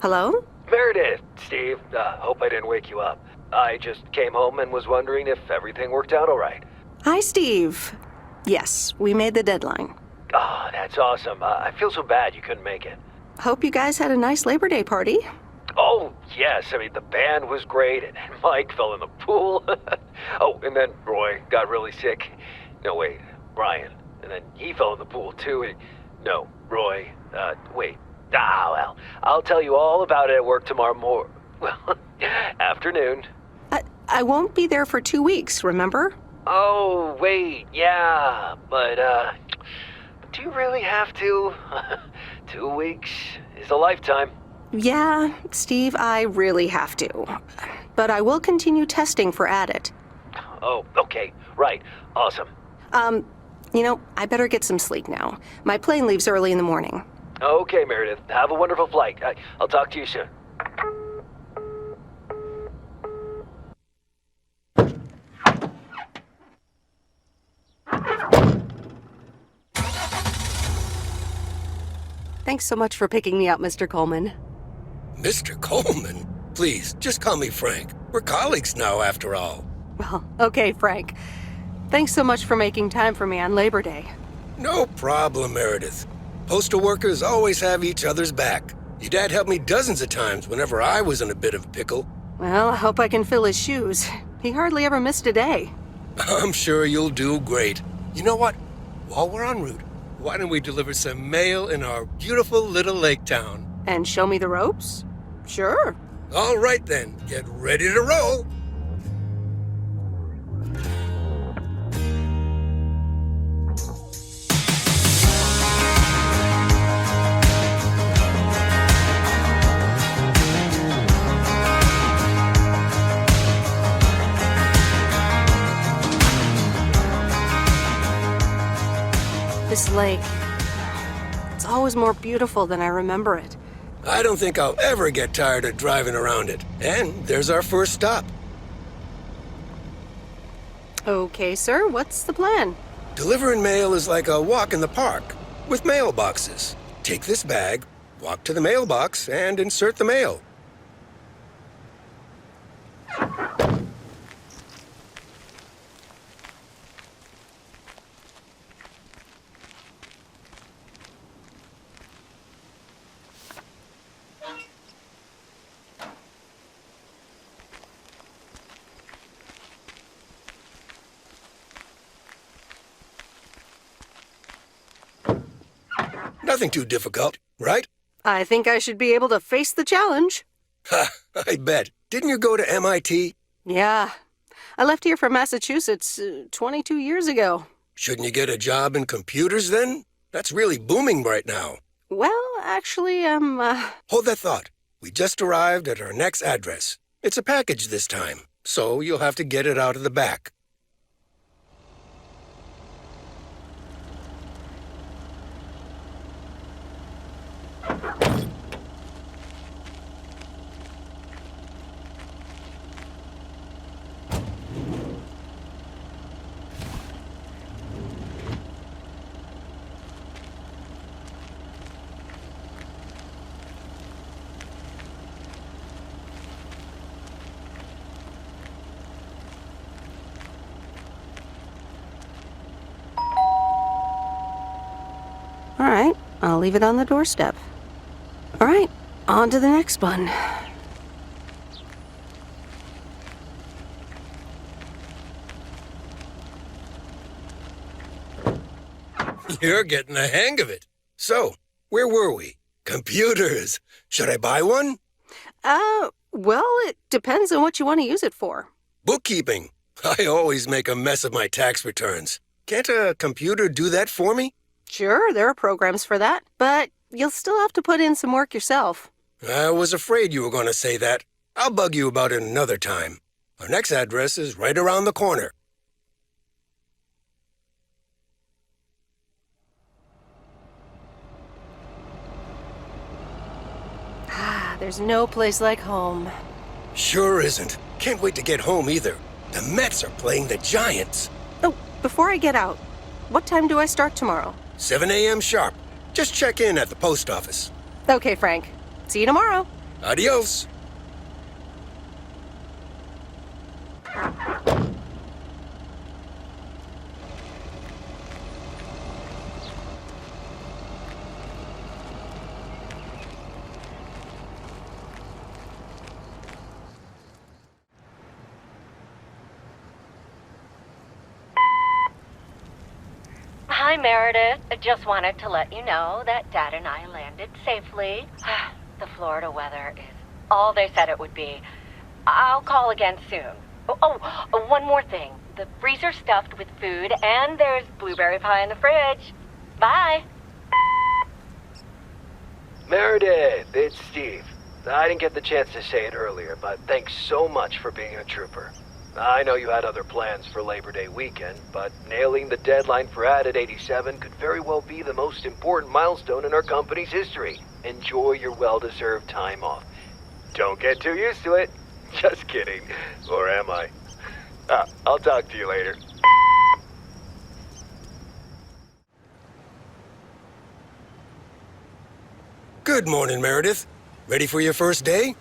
Hello? Meredith, Steve, hope I didn't wake you up. I just came home and was wondering if everything worked out all right. Hi, Steve. Yes, we made the deadline. Oh, that's awesome. I feel so bad you couldn't make it. Hope you guys had a nice Labor Day party. Oh, yes. I mean, the band was great, and Mike fell in the pool. Oh, and then Roy got really sick. No, wait, Brian. And then he fell in the pool, too. No, Roy. Wait. Well, I'll tell you all about it at work tomorrow afternoon. I won't be there for 2 weeks, remember? Oh, wait, yeah, but, do you really have to? 2 weeks is a lifetime. Yeah, Steve, I really have to. But I will continue testing for Addit. Oh, okay, right, awesome. I better get some sleep now. My plane leaves early in the morning. Okay, Meredith, have a wonderful flight. I'll talk to you soon. Thanks so much for picking me up, Mr. Coleman. Mr. Coleman? Please, just call me Frank. We're colleagues now, after all. Well, okay, Frank. Thanks so much for making time for me on Labor Day. No problem, Meredith. Postal workers always have each other's back. Your dad helped me dozens of times whenever I was in a bit of a pickle. Well, I hope I can fill his shoes. He hardly ever missed a day. I'm sure you'll do great. You know what? While we're en route, why don't we deliver some mail in our beautiful little lake town? And show me the ropes? Sure. All right then, get ready to roll. This lake, it's always more beautiful than I remember it. I don't think I'll ever get tired of driving around it. And there's our first stop. Okay, sir, what's the plan? Delivering mail is like a walk in the park, with mailboxes. Take this bag, walk to the mailbox, and insert the mail. Nothing too difficult, right? I think I should be able to face the challenge. Ha, I bet. Didn't you go to MIT? Yeah. I left here from Massachusetts 22 years ago. Shouldn't you get a job in computers then? That's really booming right now. Well, actually, Hold that thought. We just arrived at our next address. It's a package this time, so you'll have to get it out of the back. all right, I'll leave it on the doorstep. All right, on to the next one. You're getting the hang of it. So, where were we? Computers. Should I buy one? Well, it depends on what you want to use it for. Bookkeeping. I always make a mess of my tax returns. Can't a computer do that for me? Sure, there are programs for that, but you'll still have to put in some work yourself. I was afraid you were going to say that. I'll bug you about it another time. Our next address is right around the corner. There's no place like home. Sure isn't. Can't wait to get home either. The Mets are playing the Giants. Oh, before I get out, what time do I start tomorrow? 7 a.m. sharp. Just check in at the post office. Okay, Frank. See you tomorrow. Adios. Hi, Meredith. I just wanted to let you know that Dad and I landed safely. The Florida weather is all they said it would be. I'll call again soon. One more thing. The freezer's stuffed with food, and there's blueberry pie in the fridge. Bye. Meredith, it's Steve. I didn't get the chance to say it earlier, but thanks so much for being a trooper. I know you had other plans for Labor Day weekend, but nailing the deadline for Added 87 could very well be the most important milestone in our company's history. Enjoy your well-deserved time off. Don't get too used to it. Just kidding. Or am I? I'll talk to you later. Good morning, Meredith. Ready for your first day?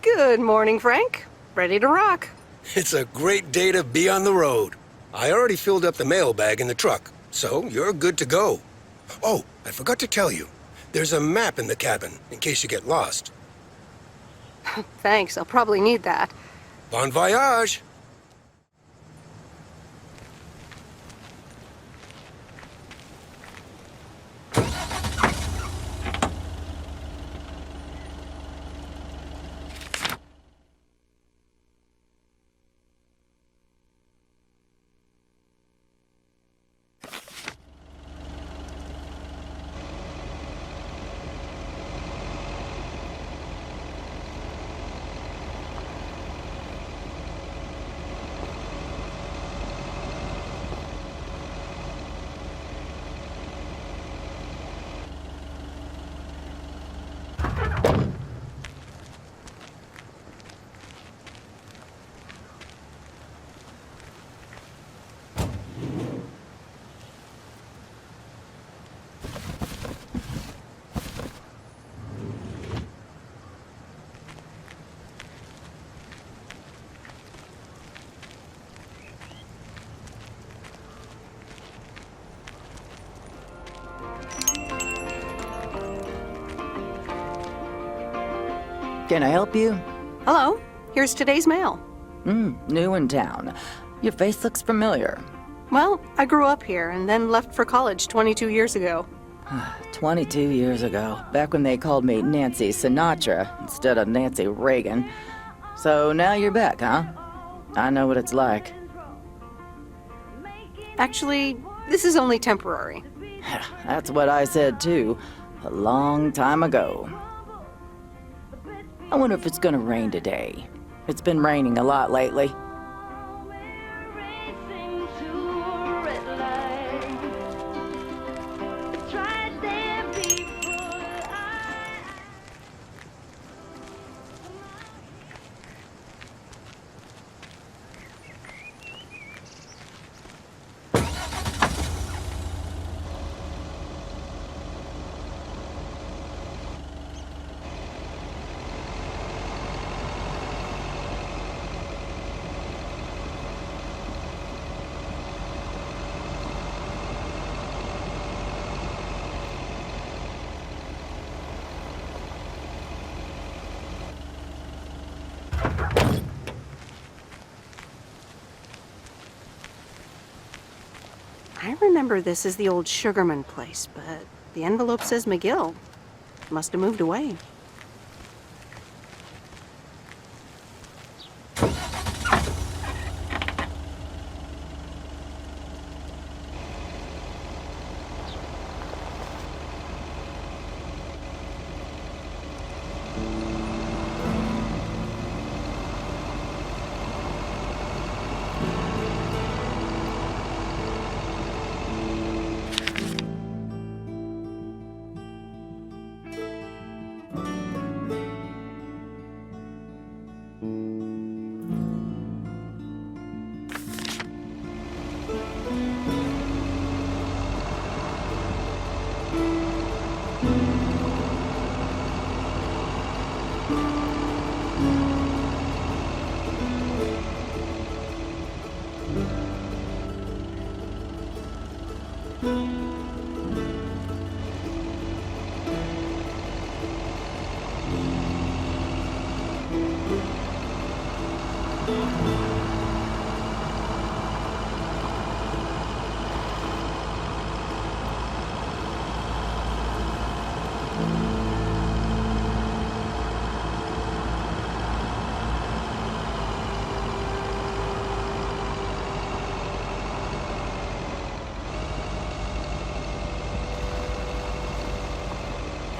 Good morning, Frank. Ready to rock. It's a great day to be on the road. I already filled up the mailbag in the truck, so you're good to go. Oh, I forgot to tell you. There's a map in the cabin, in case you get lost. Thanks, I'll probably need that. Bon voyage! Can I help you? Hello, here's today's mail. New in town. Your face looks familiar. Well, I grew up here and then left for college 22 years ago. 22 years ago, back when they called me Nancy Sinatra instead of Nancy Reagan. So now you're back, huh? I know what it's like. Actually, this is only temporary. That's what I said too, a long time ago. I wonder if it's gonna rain today. It's been raining a lot lately. I remember this as the old Sugarman place, but the envelope says McGill. Must have moved away.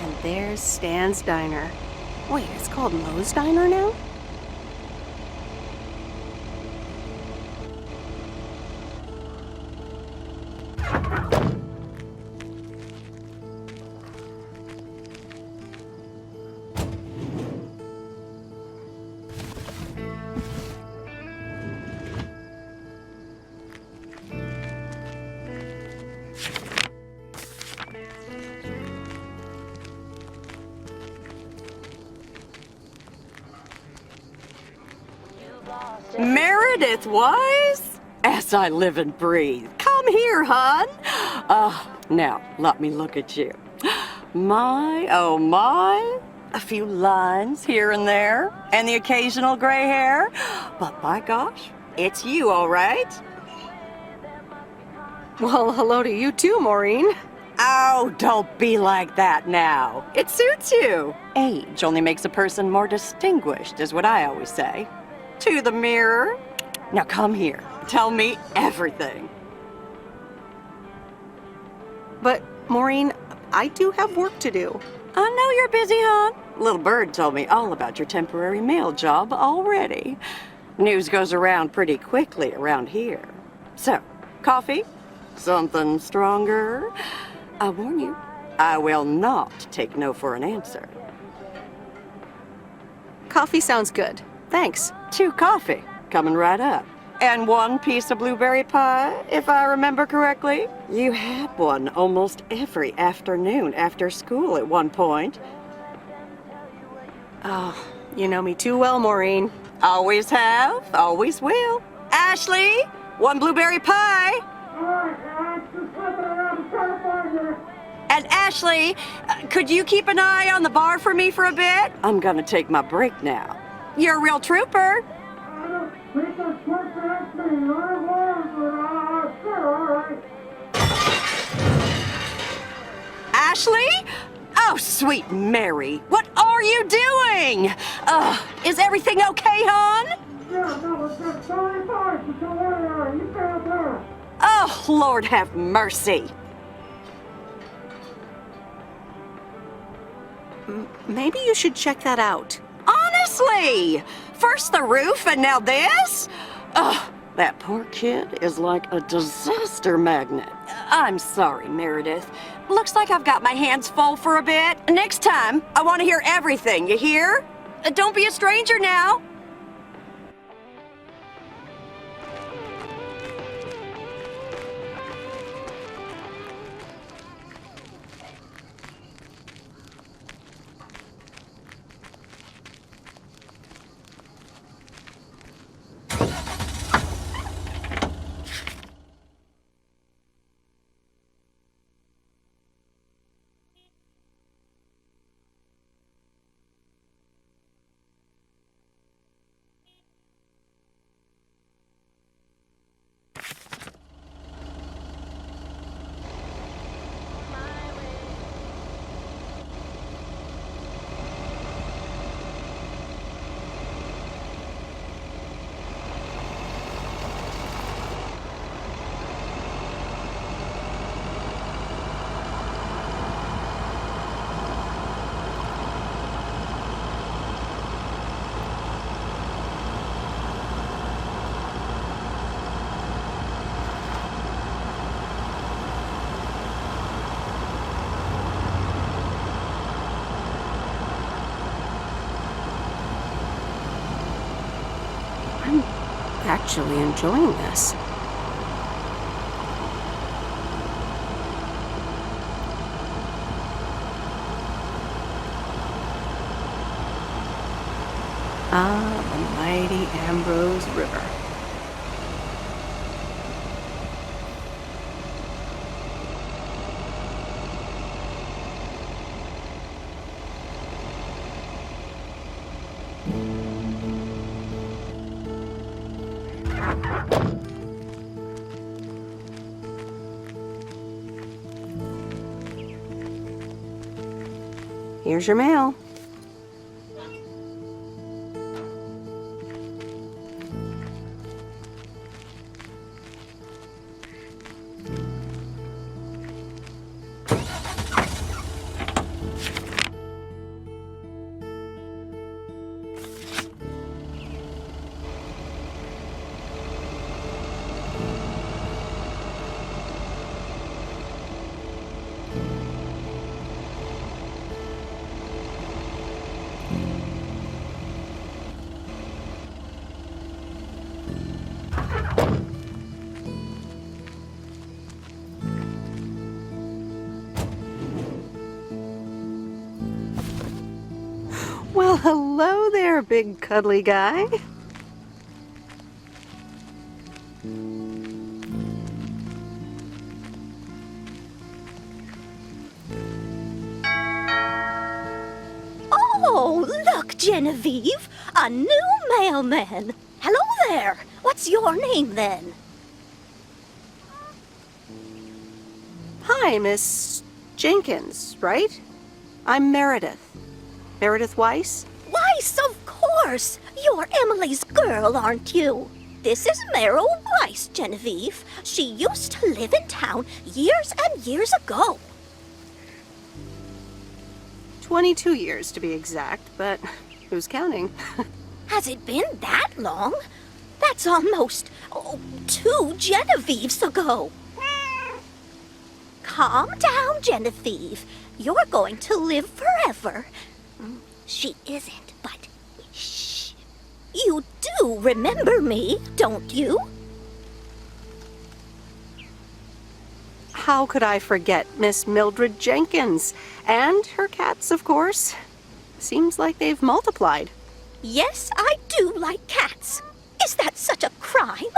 And there's Stan's Diner. Wait, it's called Moe's Diner now? Meredith Weiss? As I live and breathe. Come here, hon. Now, let me look at you. My, oh my. A few lines here and there, and the occasional gray hair. But by gosh, it's you, all right? Well, hello to you too, Maureen. Oh, don't be like that now. It suits you. Age only makes a person more distinguished, is what I always say. To the mirror. Now come here. Tell me everything. But, Maureen, I do have work to do. I know you're busy, hon. Little Bird told me all about your temporary mail job already. News goes around pretty quickly around here. So, coffee? Something stronger? I warn you, I will not take no for an answer. Coffee sounds good. Thanks. 2 coffee, coming right up. And 1 piece of blueberry pie, if I remember correctly. You had one almost every afternoon after school at one point. Oh, you know me too well, Maureen. Always have, always will. Ashley, 1 blueberry pie. And Ashley, could you keep an eye on the bar for me for a bit? I'm gonna take my break now. You're a real trooper. Ashley? Oh, sweet Mary, what are you doing? Is everything okay, hon? Oh, Lord have mercy. Maybe you should check that out. Honestly, first the roof and now this? Ugh, that poor kid is like a disaster magnet. I'm sorry, Meredith. Looks like I've got my hands full for a bit. Next time, I want to hear everything, you hear? Don't be a stranger now. Actually enjoying this. Ah, the mighty Ambrose River. Here's your mail. Well, hello there, big cuddly guy. Oh, look, Genevieve, a new mailman. Hello there. What's your name then? Hi, Miss Jenkins, right? I'm Meredith. Meredith Weiss? Weiss, of course. You're Emily's girl, aren't you? This is Meryl Weiss, Genevieve. She used to live in town years and years ago. 22 years to be exact, but who's counting? Has it been that long? That's almost 2 Genevieves ago. Calm down, Genevieve. You're going to live forever. She isn't, but shh. You do remember me, don't you? How could I forget Miss Mildred Jenkins? And her cats, of course. Seems like they've multiplied. Yes, I do like cats. Is that such a crime?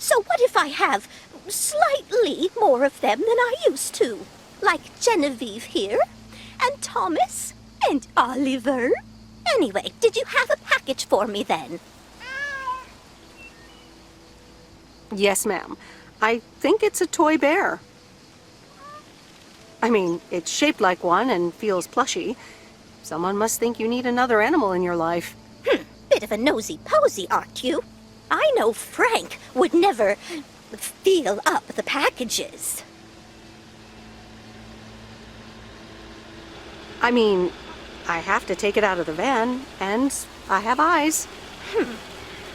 So what if I have slightly more of them than I used to? Like Genevieve here, and Thomas, and Oliver. Anyway, did you have a package for me then? Yes, ma'am. I think it's a toy bear. I mean, it's shaped like one and feels plushy. Someone must think you need another animal in your life. Bit of a nosy-posy, aren't you? I know Frank would never feel up the packages. I mean, I have to take it out of the van, and I have eyes.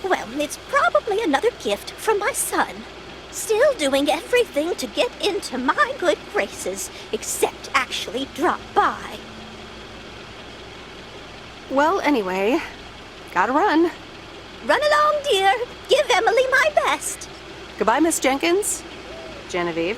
Well, it's probably another gift from my son. Still doing everything to get into my good graces, except actually drop by. Well, anyway, gotta run. Run along, dear. Give Emily my best. Goodbye, Miss Jenkins. Genevieve.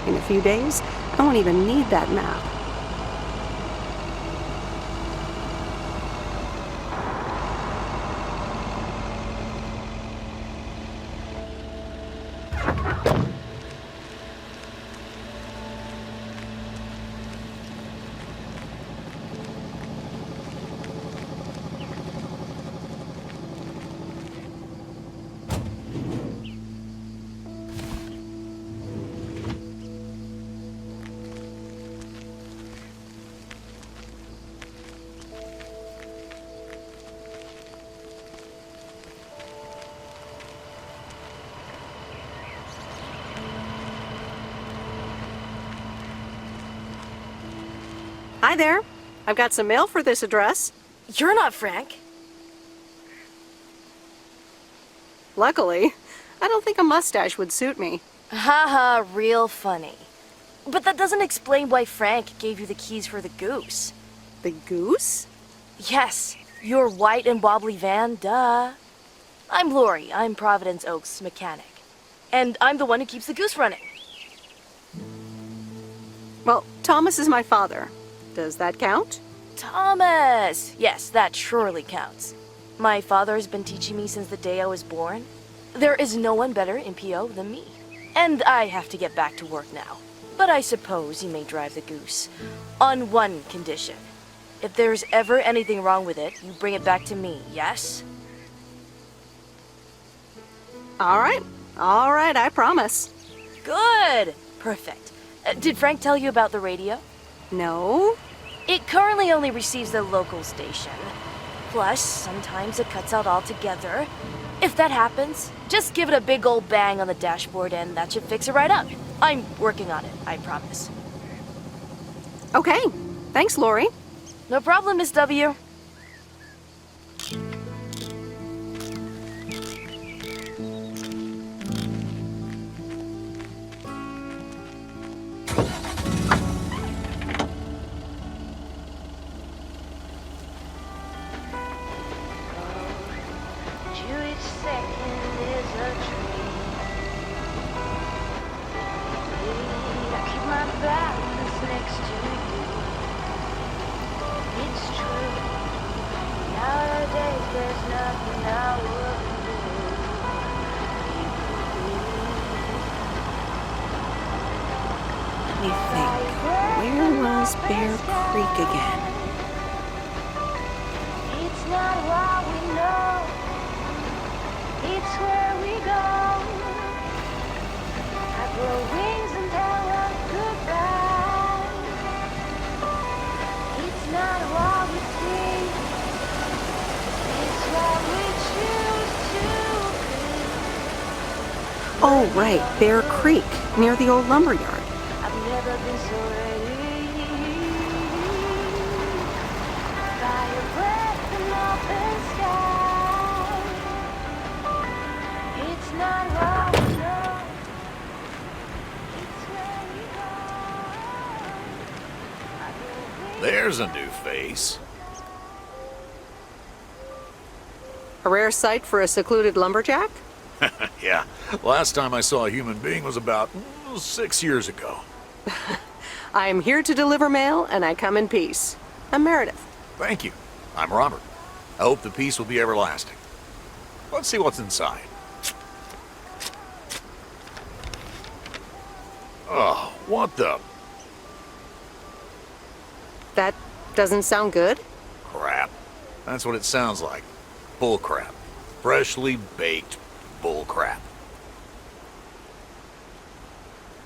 In a few days, I won't even need that map. Hi there. I've got some mail for this address. You're not Frank. Luckily, I don't think a mustache would suit me. Haha, real funny. But that doesn't explain why Frank gave you the keys for the goose. The goose? Yes, your white and wobbly van, duh. I'm Lori, I'm Providence Oaks' mechanic. And I'm the one who keeps the goose running. Well, Thomas is my father. Does that count? Thomas! Yes, that surely counts. my father has been teaching me since the day I was born. There is no one better in PO than me. And I have to get back to work now. But I suppose you may drive the goose. On one condition. If there's ever anything wrong with it, you bring it back to me, yes? All right, I promise. Good! Perfect. Did Frank tell you about the radio? No? It currently only receives the local station. Plus, sometimes it cuts out altogether. If that happens, just give it a big old bang on the dashboard and that should fix it right up. I'm working on it, I promise. Okay, thanks, Lori. No problem, Miss W. Let me think. Where was Bear Creek again? It's not what we know, it's where we go. I grow wings and tell us goodbye. It's not what we see, it's what we choose to be. Oh, right, Bear Creek, near the old lumber yard. I've never been so ready. Fire breath and open sky. It's not what we know, it's where we go. There's a new face. A rare sight for a secluded lumberjack? Yeah, last time I saw a human being was about 6 years ago. I am here to deliver mail, and I come in peace. I'm Meredith. Thank you. I'm Robert. I hope the peace will be everlasting. Let's see what's inside. Oh, what the That doesn't sound good. crap? That's what it sounds like. Bull crap. Freshly baked bull crap.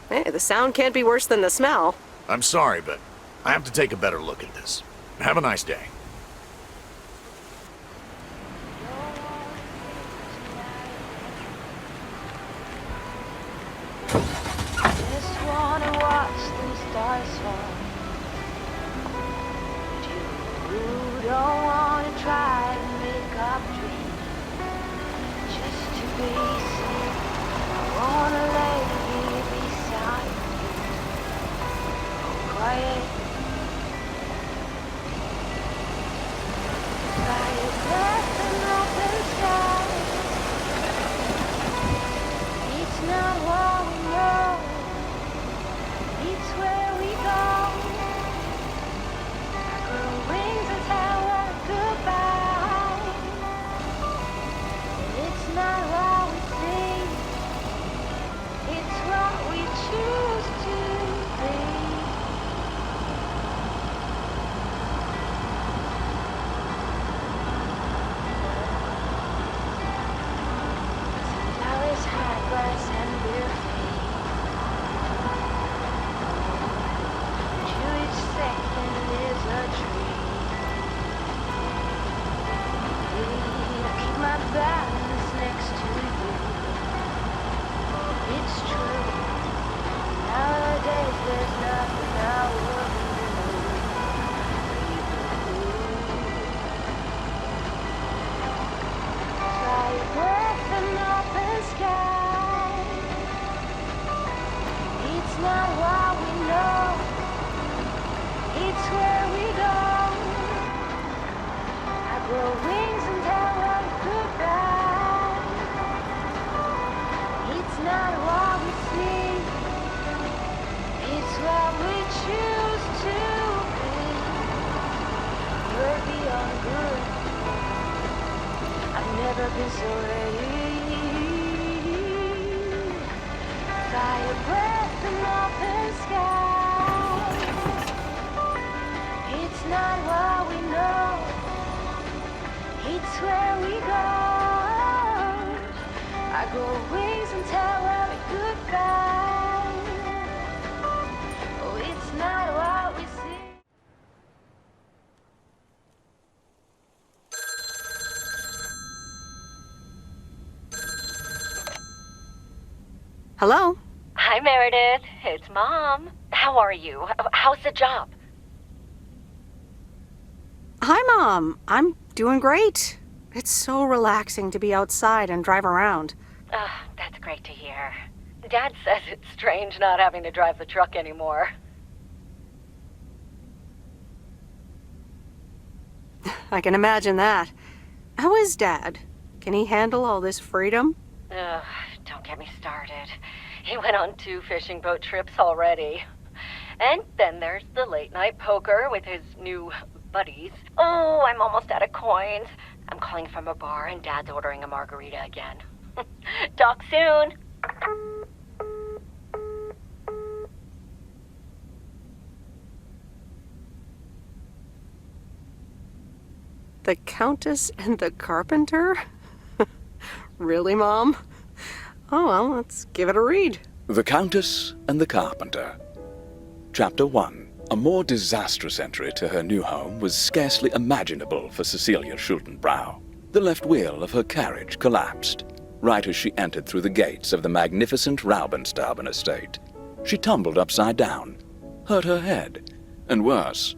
Hey, the sound can't be worse than the smell. I'm sorry, but I have to take a better look at this. Have a nice day. Just wanna watch the stars fall. But you don't wanna try to make up dreams. Just to be seen. I wanna lay here beside you. Quiet. By your breath and open sky. It's not what we know, it's where we go. I grow wings and tell us goodbye. It's not what we see, it's what we choose to be. Flowers, high grass, and bare feet. To each second is a tree. I keep my balance next to you. It's true. Nowadays there's nothing I wouldn't do. Try your breath and open sky. It's not what we know, it's where we go. I grow wings and tell us goodbye. It's not what we see, it's what we choose to be. We're beyond good. never been so ready. Fire breath and open sky. It's not what we know, it's where we go. I grow wings and tell worry goodbye. Oh, it's not what we see. Hello? Hi, Meredith. It's Mom. How are you? How's the job? Hi, Mom. I'm doing great. It's so relaxing to be outside and drive around. That's great to hear. Dad says it's strange not having to drive the truck anymore. I can imagine that. How is Dad? Can he handle all this freedom? Don't get me started. He went on 2 fishing boat trips already. And then there's the late night poker with his new buddies. Oh, I'm almost out of coins. I'm calling from a bar and Dad's ordering a margarita again. Talk soon. The Countess and the Carpenter? Really, Mom? Oh, well, let's give it a read. The Countess and the Carpenter. Chapter 1. A more disastrous entry to her new home was scarcely imaginable for Cecilia Schultenbrow. The left wheel of her carriage collapsed, right as she entered through the gates of the magnificent Raubenstaben estate. She tumbled upside down, hurt her head, and worse,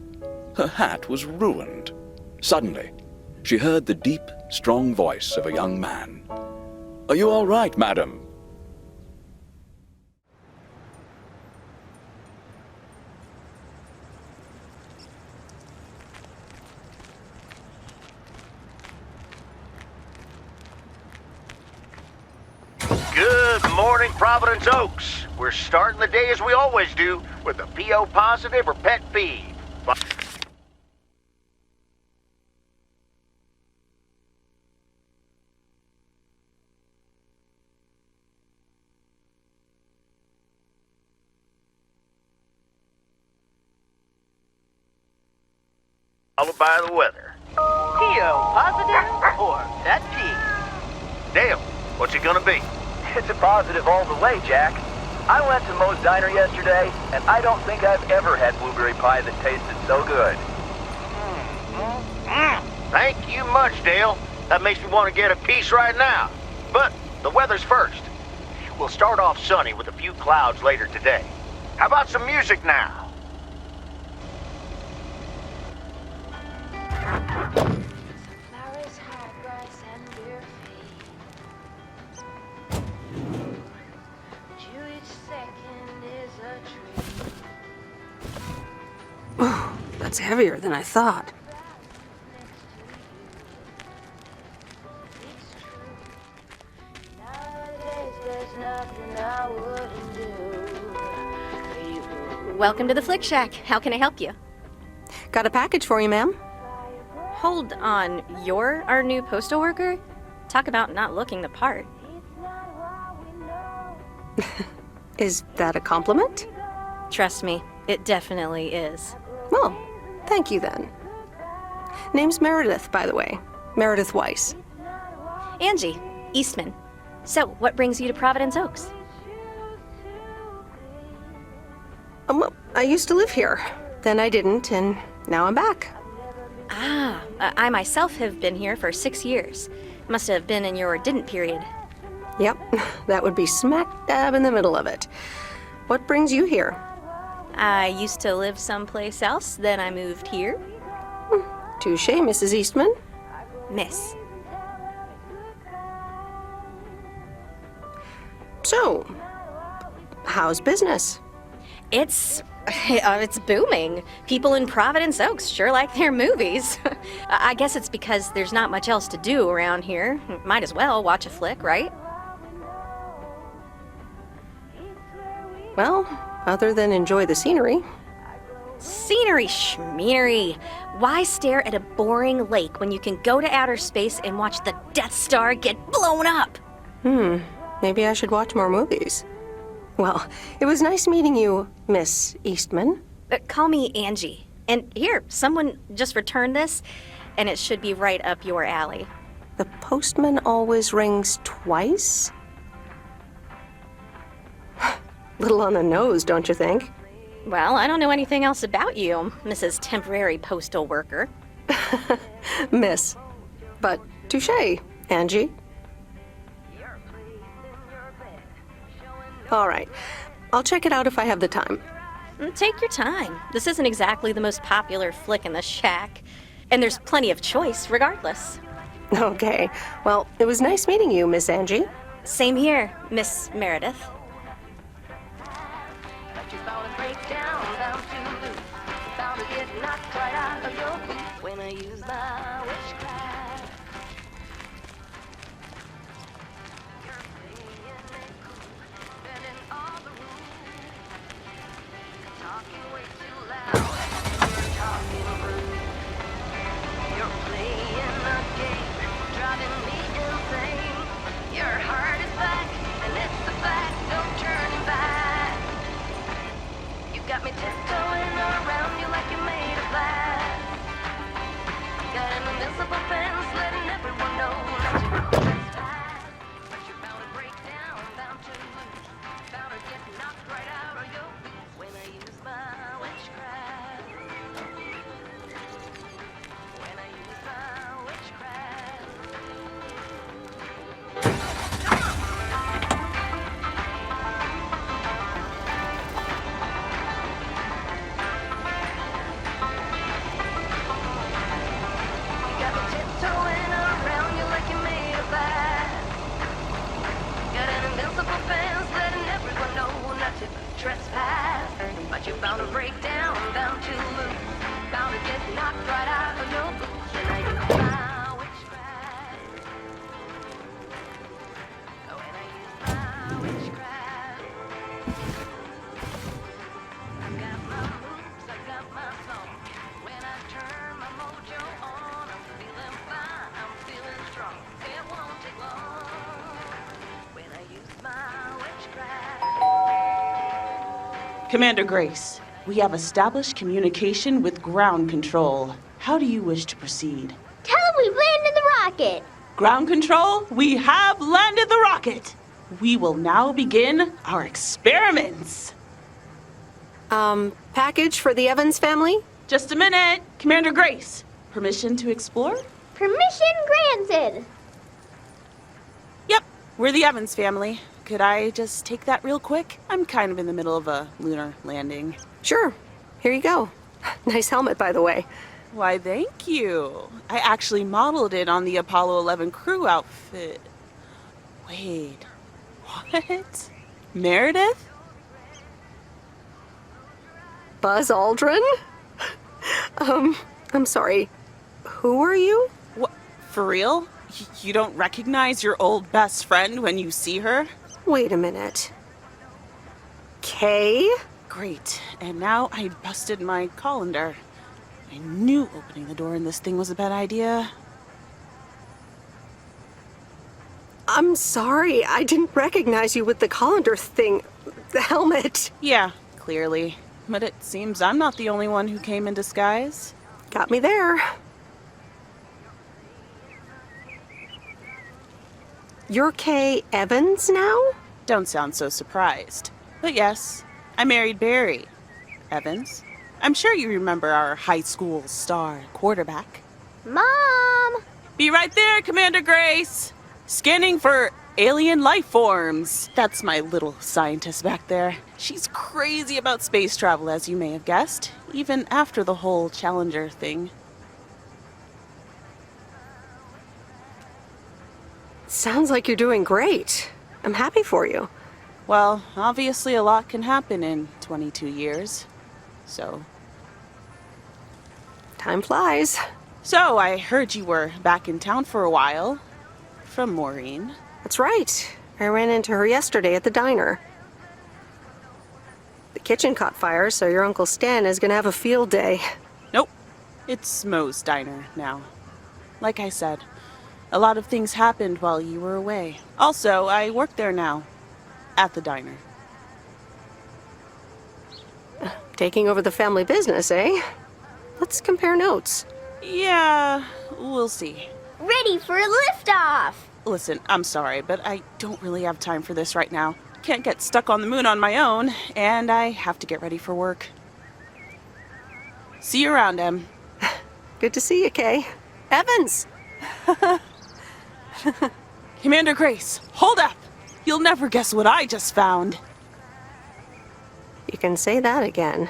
her hat was ruined. Suddenly, she heard the deep, strong voice of a young man. "Are you all right, madam?" Good morning, Providence Oaks. We're starting the day as we always do with a PO positive or pet peeve. Followed by the weather. PO positive or pet peeve? Dale, what's it gonna be? It's a positive all the way, Jack. I went to Moe's Diner yesterday, and I don't think I've ever had blueberry pie that tasted so good. Thank you much, Dale. That makes me want to get a piece right now. But the weather's first. We'll start off sunny with a few clouds later today. How about some music now? Flowers, hot rice, and beer feed. Each second is a treat. Oh, that's heavier than I thought. It's true. Nowadays, there's nothing I wouldn't do. Welcome to the Flick Shack. How can I help you? Got a package for you, ma'am. Hold on. You're our new postal worker? Talk about not looking the part. Is that a compliment? Trust me, it definitely is. Well, thank you then. Name's Meredith, by the way. Meredith Weiss. Angie, Eastman. So, what brings you to Providence Oaks? Well, I used to live here. Then I didn't, and now I'm back. I myself have been here for 6 years. Must have been in your didn't period. Yep, that would be smack dab in the middle of it. What brings you here? I used to live someplace else, then I moved here. Touché, Mrs. Eastman. Miss. So, how's business? It's booming. People in Providence Oaks sure like their movies. I guess it's because there's not much else to do around here. Might as well watch a flick, right? Well, other than enjoy the scenery. Scenery schmeary. Why stare at a boring lake when you can go to outer space and watch the Death Star get blown up? Maybe I should watch more movies. Well, it was nice meeting you, Miss Eastman. Call me Angie. And here, someone just returned this, and it should be right up your alley. The postman always rings twice? Little on the nose, don't you think? Well, I don't know anything else about you, Mrs. Temporary Postal Worker. Miss. But touche, Angie. All right. I'll check it out if I have the time. Take your time. This isn't exactly the most popular flick in the shack, and there's plenty of choice regardless. Okay. Well, it was nice meeting you, Miss Angie. Same here, Miss Meredith. When I use my witchcraft. You're playing it cool, bending all the rules. Talking way too loud, you're talking rude. You're playing a game, driving me insane. Your heart is back, and it's a fact, no turning back. You got me tiptoeing around you like you're made of glass. Got an invincible fence, letting everyone know that you're always fast. But you're bound to break down, bound to lose, bound to get knocked right out of your boots when I use my witchcraft. When I use my witchcraft. Got me tiptoeing around you like you're made of glass. Got an invincible fence letting everyone know not to trespass. But you're bound to break down, bound to lose, bound to get knocked right out of your boots. And I use my witchcraft. Oh, and I use my witchcraft. I got my moves, I got my song. When I turn my mojo on, I'm feeling fine, I'm feeling strong. It won't take long when I use my witchcraft. Commander Grace, we have established communication with ground control. How do you wish to proceed? Tell them we've landed the rocket. Ground control, we have landed the rocket. We will now begin our experiments. Package for the Evans family? Just a minute. Commander Grace, permission to explore? Permission granted. Yep, we're the Evans family. Could I just take that real quick? I'm kind of in the middle of a lunar landing. Sure. Here you go. Nice helmet, by the way. Why, thank you. I actually modeled it on the Apollo 11 crew outfit. Wait, what? Meredith? Buzz Aldrin? I'm sorry. Who are you? What? For real? You don't recognize your old best friend when you see her? Wait a minute. Kay? Great. And now I busted my colander. I knew opening the door in this thing was a bad idea. I'm sorry. I didn't recognize you with the colander thing. The helmet. Yeah, clearly. But it seems I'm not the only one who came in disguise. Got me there. You're Kay Evans now? Don't sound so surprised. But yes, I married Barry Evans. I'm sure you remember our high school star quarterback. Mom! Be right there, Commander Grace! Scanning for alien life forms. That's my little scientist back there. She's crazy about space travel, as you may have guessed, even after the whole Challenger thing. Sounds like you're doing great. I'm happy for you. Well, obviously a lot can happen in 22 years. So... Time flies. So, I heard you were back in town for a while. From Maureen. That's right. I ran into her yesterday at the diner. The kitchen caught fire, so your Uncle Stan is gonna have a field day. Nope. It's Moe's diner now. Like I said, a lot of things happened while you were away. Also, I work there now. At the diner. Taking over the family business, eh? Let's compare notes. Yeah, we'll see. Ready for a liftoff! Listen, I'm sorry, but I don't really have time for this right now. Can't get stuck on the moon on my own, and I have to get ready for work. See you around, Em. Good to see you, Kay. Evans! Commander Grace, hold up! You'll never guess what I just found. You can say that again.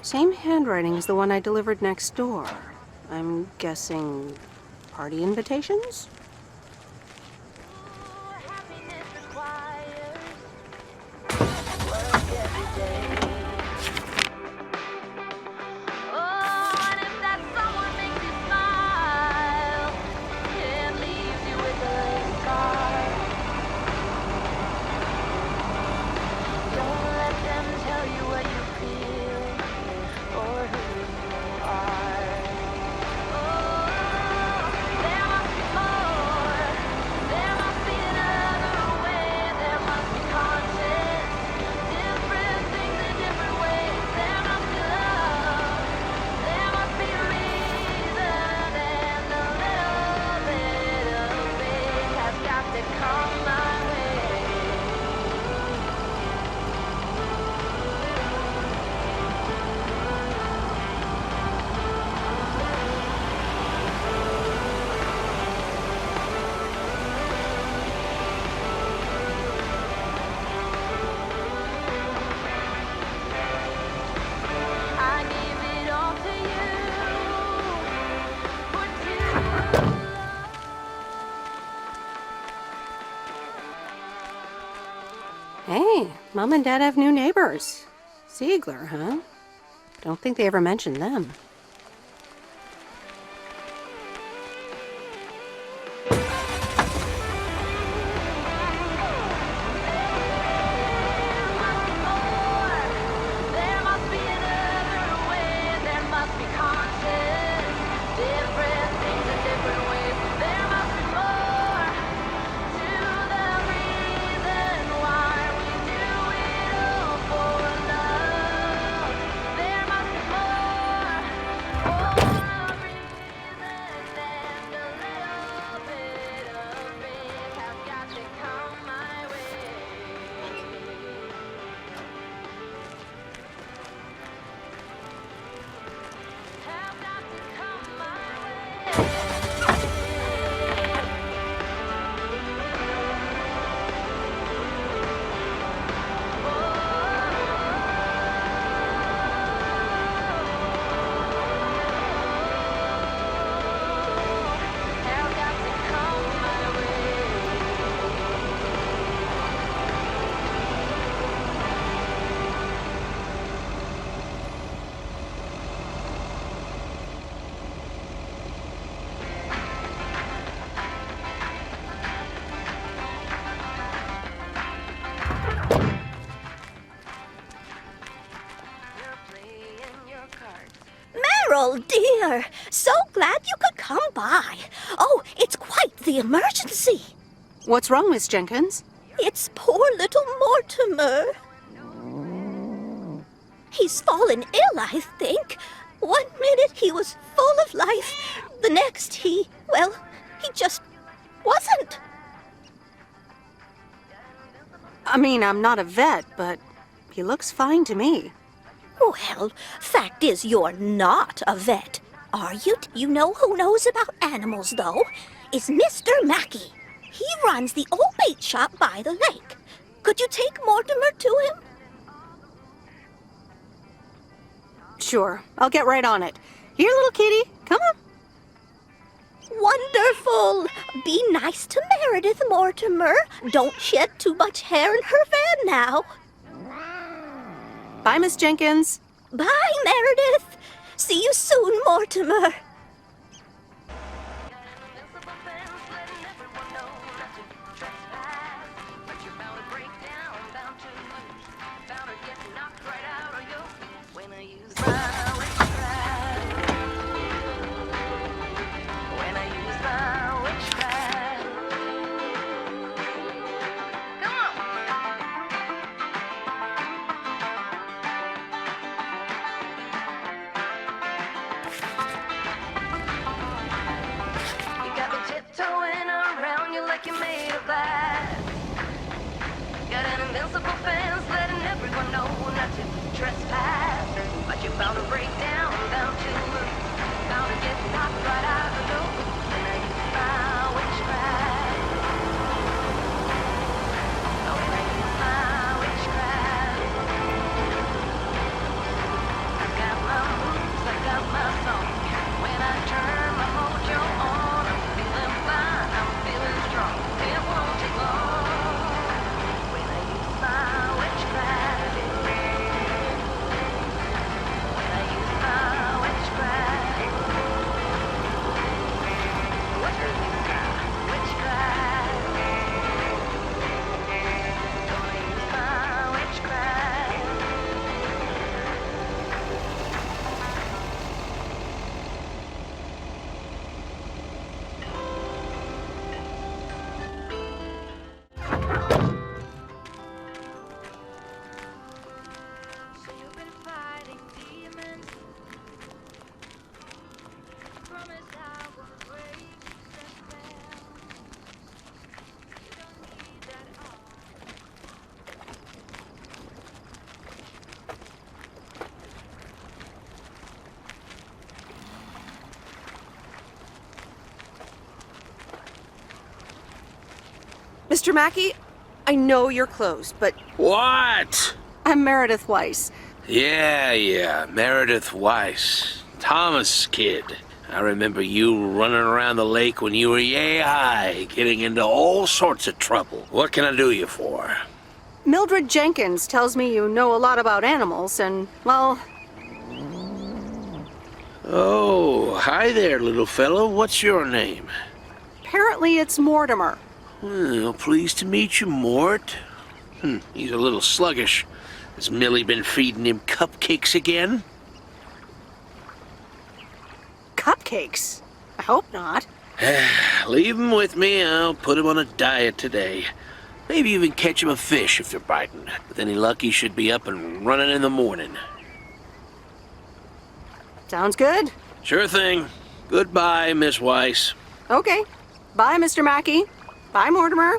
Same handwriting as the one I delivered next door. I'm guessing party invitations? Hey, Mom and Dad have new neighbors. Ziegler, huh? Don't think they ever mentioned them. Corporal, dear. So glad you could come by. Oh, it's quite the emergency. What's wrong, Miss Jenkins? It's poor little Mortimer. He's fallen ill, I think. 1 minute he was full of life. The next he just wasn't. I mean, I'm not a vet, but he looks fine to me. Well, fact is you're not a vet, are you? You know who knows about animals, though? Is Mr. Mackey. He runs the old bait shop by the lake. Could you take Mortimer to him? Sure, I'll get right on it. Here, little kitty, come on. Wonderful! Be nice to Meredith, Mortimer. Don't shed too much hair in her van now. Bye, Miss Jenkins. Bye, Meredith. See you soon, Mortimer. You made of glass. Got an invincible fence letting everyone know not to trespass. But you found a breakdown down to bound to get knocked right out of the door. And I use my witchcraft. Oh, and I use my witchcraft. I got my moves, I got my song. When I turn my mojo on, I'm feeling fine, I'm feeling strong. It won't take long when I use my witchcraft. When I use my witchcraft. Witchcraft. Gonna use my witchcraft. So you've been fighting demons. Promised I would break the spell. You don't need that all. Mr. Mackey, I know you're closed, but What? I'm Meredith Weiss. Yeah, Meredith Weiss. Thomas' kid. I remember you running around the lake when you were yay high, getting into all sorts of trouble. What can I do you for? Mildred Jenkins tells me you know a lot about animals, and, well... Oh, hi there, little fellow. What's your name? Apparently it's Mortimer. Well, pleased to meet you, Mort. He's a little sluggish. Has Millie been feeding him cupcakes again? Cupcakes? I hope not. Leave him with me. I'll put him on a diet today. Maybe even catch him a fish if they're biting. With any luck, he should be up and running in the morning. Sounds good. Sure thing. Goodbye, Miss Weiss. Okay. Bye, Mr. Mackey. Bye, Mortimer.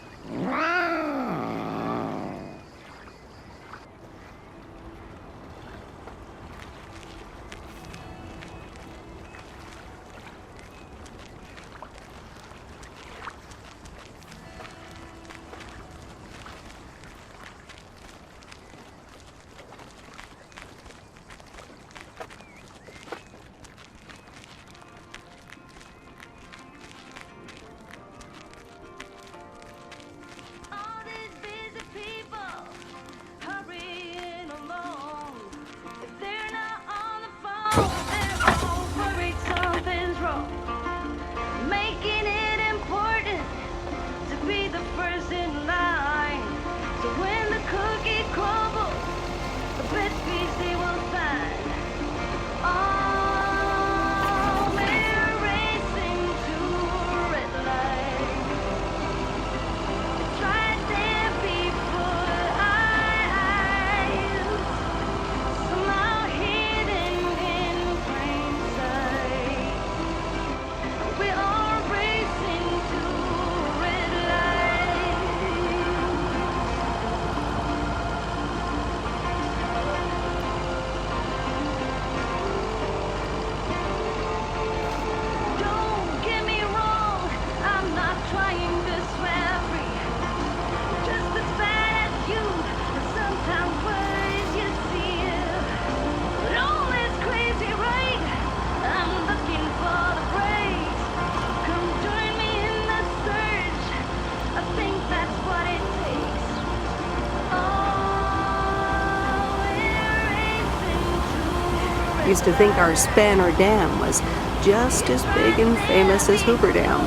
Used to think our Spanner Dam was just as big and famous as Hoover Dam.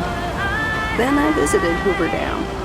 Then I visited Hoover Dam.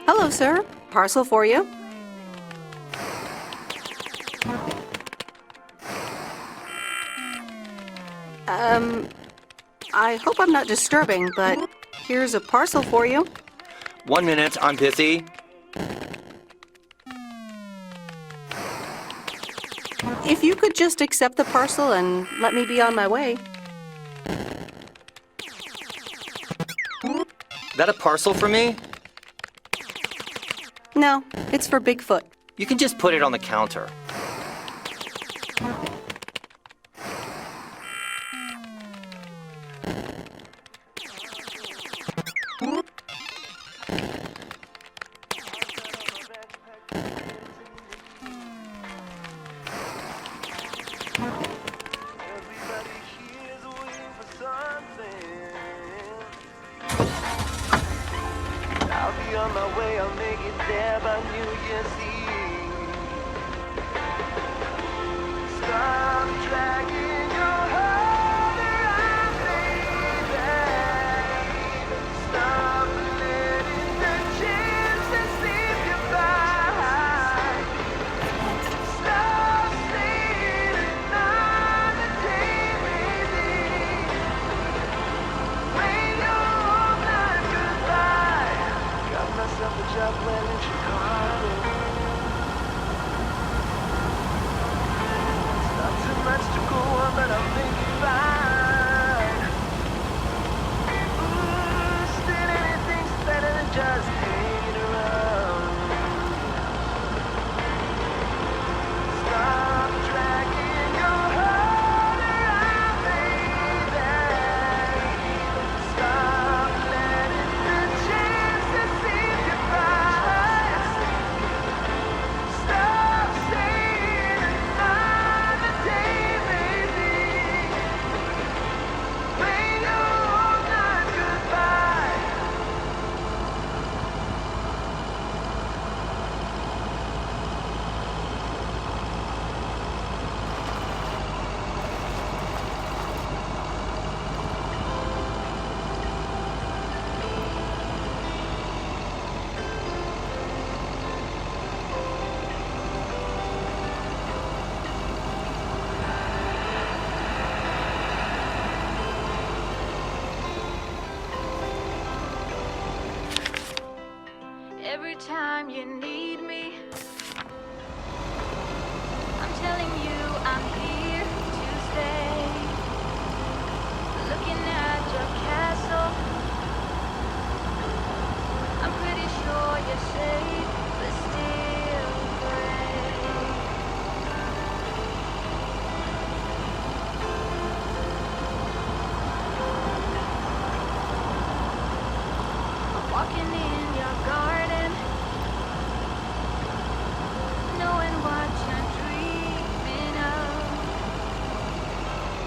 Hello, sir. Parcel for you. I hope I'm not disturbing, but here's a parcel for you. 1 minute, I'm busy. If you could just accept the parcel and let me be on my way. That a parcel for me? No, it's for Bigfoot. You can just put it on the counter. I'll be on my way, I'll make it there by New Year's Eve. Stop dragging your heart around, baby. Stop letting the chances slip you by. Stop staying another day, baby. When you're all not goodbye. Got myself a job well in Chicago. It's not too much to go on, but I'll make it fine. Still anything's better than just hanging around. Stop dragging your heart around, baby. Stop letting the chances slip you by. Stop staying another day, baby. When you're all not goodbye. Every time you need me, I'm telling you I'm here to stay. Looking at your castle, I'm pretty sure you're safe, but still gray. Walking in your garden, knowing what you're dreaming of.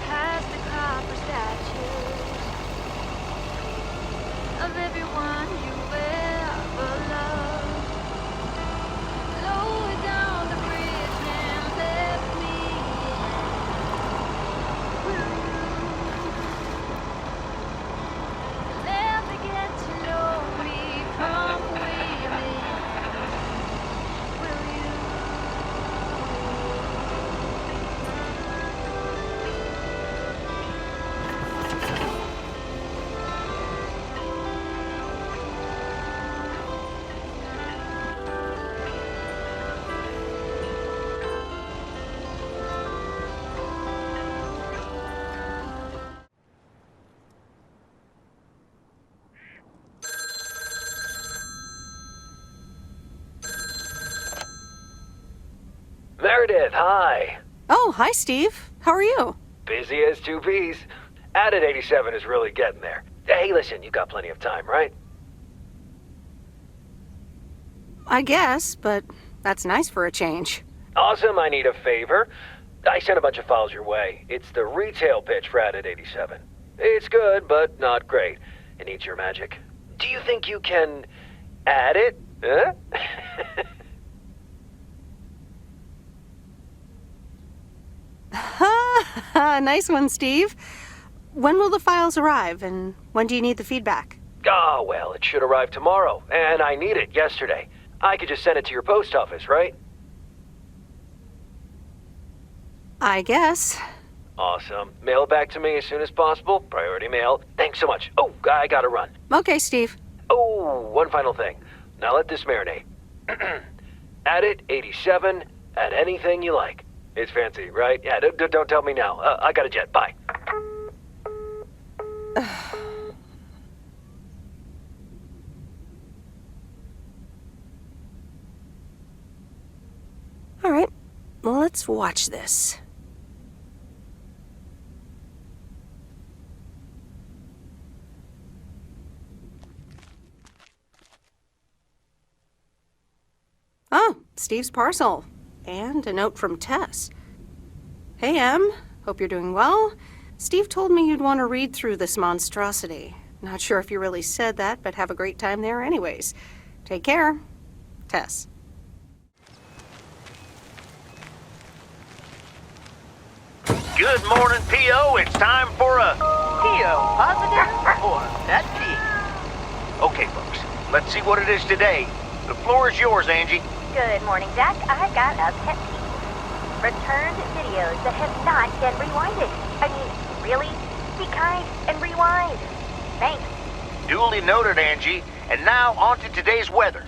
Past the copper statues of everyone you've ever loved. Lower down the bridge and let me in. Will you never get to know me from women? Will you? Meredith, hi. Oh, hi, Steve. How are you? Busy as two peas. Added 87 is really getting there. Hey, listen, you got plenty of time, right? I guess, but that's nice for a change. Awesome, I need a favor. I sent a bunch of files your way. It's the retail pitch for Added 87. It's good, but not great. It needs your magic. Do you think you can add it? Huh? Nice one, Steve. When will the files arrive, and when do you need the feedback? Oh, well, it should arrive tomorrow, and I need it yesterday. I could just send it to your post office, right? I guess. Awesome. Mail it back to me as soon as possible. Priority mail. Thanks so much. Oh, I gotta run. Okay, Steve. Oh, one final thing. Now let this marinate. Add it, 87, add anything you like. It's fancy, right? Yeah, don't tell me now. I got a jet. Bye. All right, well, let's watch this. Oh, Steve's parcel. And a note from Tess. Hey, Em. Hope you're doing well. Steve told me you'd want to read through this monstrosity. Not sure if you really said that, but have a great time there anyways. Take care. Tess. Good morning, P.O. It's time for a... P.O. Positive or that P? Okay, folks, let's see what it is today. The floor is yours, Angie. Good morning, Jack. I got a pet peeve. Returned videos that have not been rewinded. I mean, really? Be kind and rewind. Thanks. Duly noted, Angie. And now on to today's weather.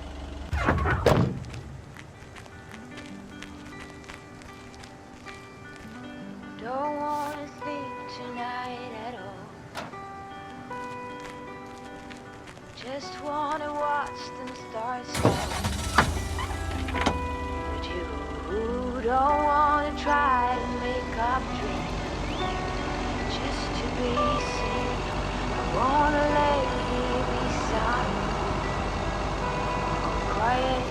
Don't wanna think tonight at all. Just wanna watch them stars fall. But you don't wanna try to make up dreams. Just to be seen. I wanna lay here beside you. Quiet.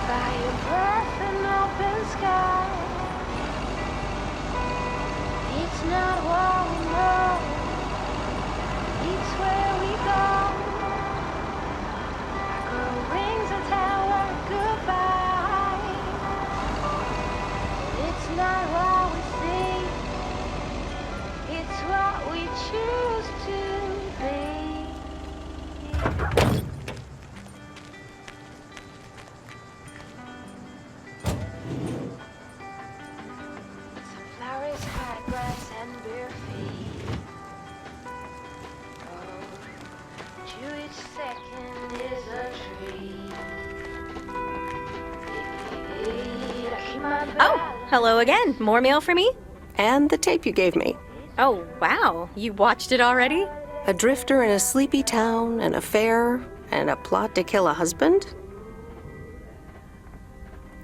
By your breath and open sky. It's not what we know, it's where we go. Our girl rings and tell her goodbye. It's not what we see, it's what we choose to be. Flowers, high grass, and bare feet. Oh, to each second is a tree. I keep my Oh, hello again. More mail for me? And the tape you gave me. Oh, wow. You watched it already? A drifter in a sleepy town, an affair, and a plot to kill a husband?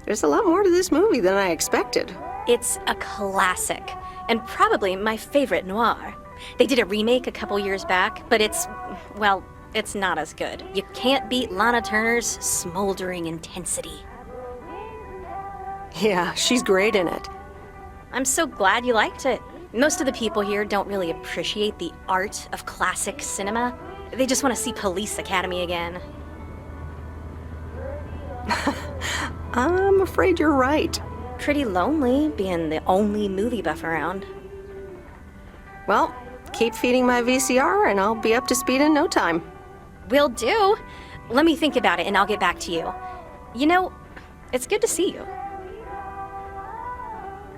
There's a lot more to this movie than I expected. It's a classic, and probably my favorite noir. They did a remake a couple years back, but it's not as good. You can't beat Lana Turner's smoldering intensity. Yeah, she's great in it. I'm so glad you liked it. Most of the people here don't really appreciate the art of classic cinema. They just want to see Police Academy again. I'm afraid you're right. Pretty lonely being the only movie buff around. Well, keep feeding my VCR and I'll be up to speed in no time. Will do. Let me think about it and I'll get back to you. You know, it's good to see you.